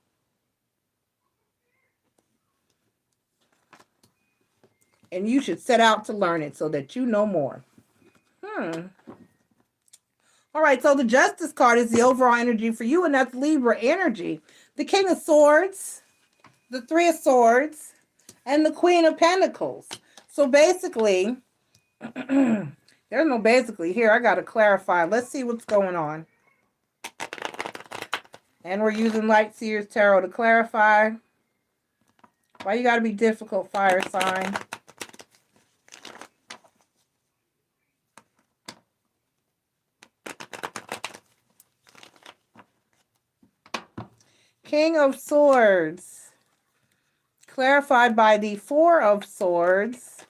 And you should set out to learn it so that you know more. All right, so the Justice card is the overall energy for you, and that's Libra energy. The King of Swords, the Three of Swords, and the Queen of Pentacles. So basically, there's no basically here. I got to clarify. Let's see what's going on. And we're using Light Seers Tarot to clarify. Why you got to be difficult, fire sign? King of Swords, clarified by the Four of Swords.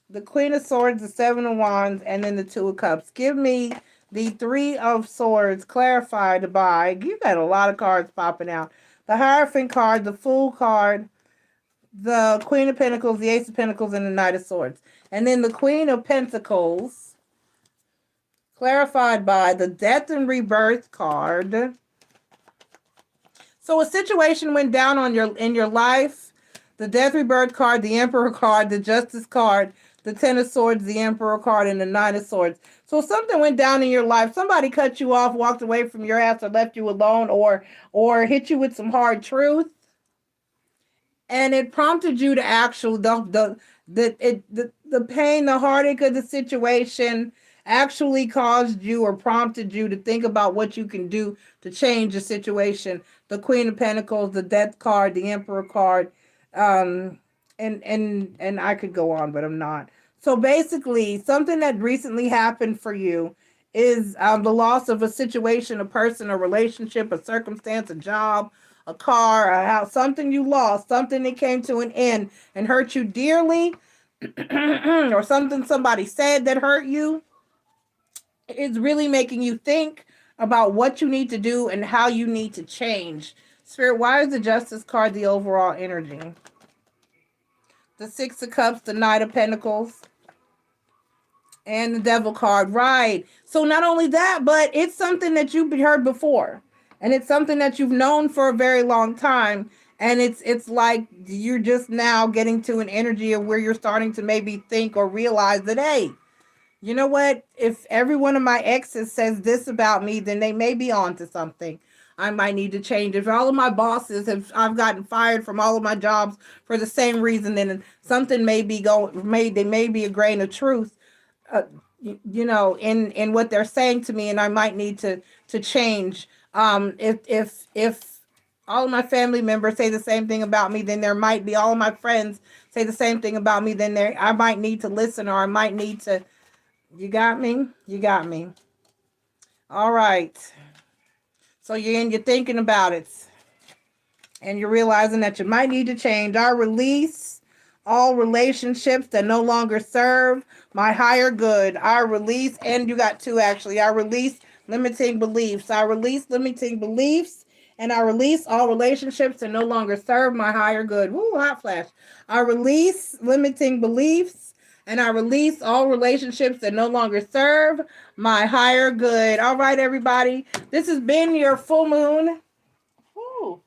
The Queen of Swords, the Seven of Wands, and then the Two of Cups. Give me the Three of Swords, clarified by, you got a lot of cards popping out. The Hierophant card, the Fool card, the Queen of Pentacles, the Ace of Pentacles, and the Knight of Swords. And then the Queen of Pentacles, clarified by the Death and Rebirth card. So a situation went down in your life. The Death Rebirth card, the Emperor card, the Justice card, the Ten of Swords, the Emperor card, and the Nine of Swords. So something went down in your life. Somebody cut you off, walked away from your ass, or left you alone, or hit you with some hard truth. And it prompted you to actually the pain, the heartache of the situation actually caused you or prompted you to think about what you can do to change the situation. The Queen of Pentacles, the Death card, the Emperor card, and I could go on, but I'm not. So basically, something that recently happened for you is the loss of a situation, a person, a relationship, a circumstance, a job, a car, a house, something you lost, something that came to an end and hurt you dearly, or something somebody said that hurt you. It's really making you think about what you need to do and how you need to change. Spirit, why is the Justice card the overall energy? The Six of Cups, the Knight of Pentacles, and the Devil card. Right. So not only that, but it's something that you've heard before. And it's something that you've known for a very long time. And it's like you're just now getting to an energy of where you're starting to maybe think or realize that, hey, you know what? If every one of my exes says this about me, then they may be on to something. I might need to change. If all of my bosses I've gotten fired from all of my jobs for the same reason, then something may be there may be a grain of truth, in what they're saying to me, and I might need to change. If all of my family members say the same thing about me, then there might be all of my friends say the same thing about me, then I might need to listen, or I might need to. You got me? You got me. All right. So you're thinking about it. And you're realizing that you might need to change. I release all relationships that no longer serve my higher good. I release, and you got two actually. I release limiting beliefs. I release limiting beliefs, and I release all relationships that no longer serve my higher good. Woo, hot flash. I release limiting beliefs, and I release all relationships that no longer serve my higher good. All right, everybody. This has been your full moon. Woo,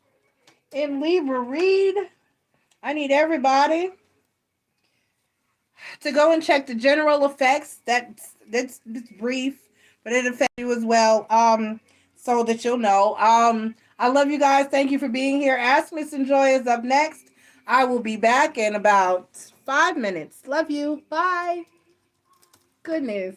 in Libra read. I need everybody to go and check the general effects. That's brief, but it affects you as well. So that you'll know. I love you guys. Thank you for being here. Ask Miss Enjoy is up next. I will be back in about 5 minutes. Love you. Bye. Goodness.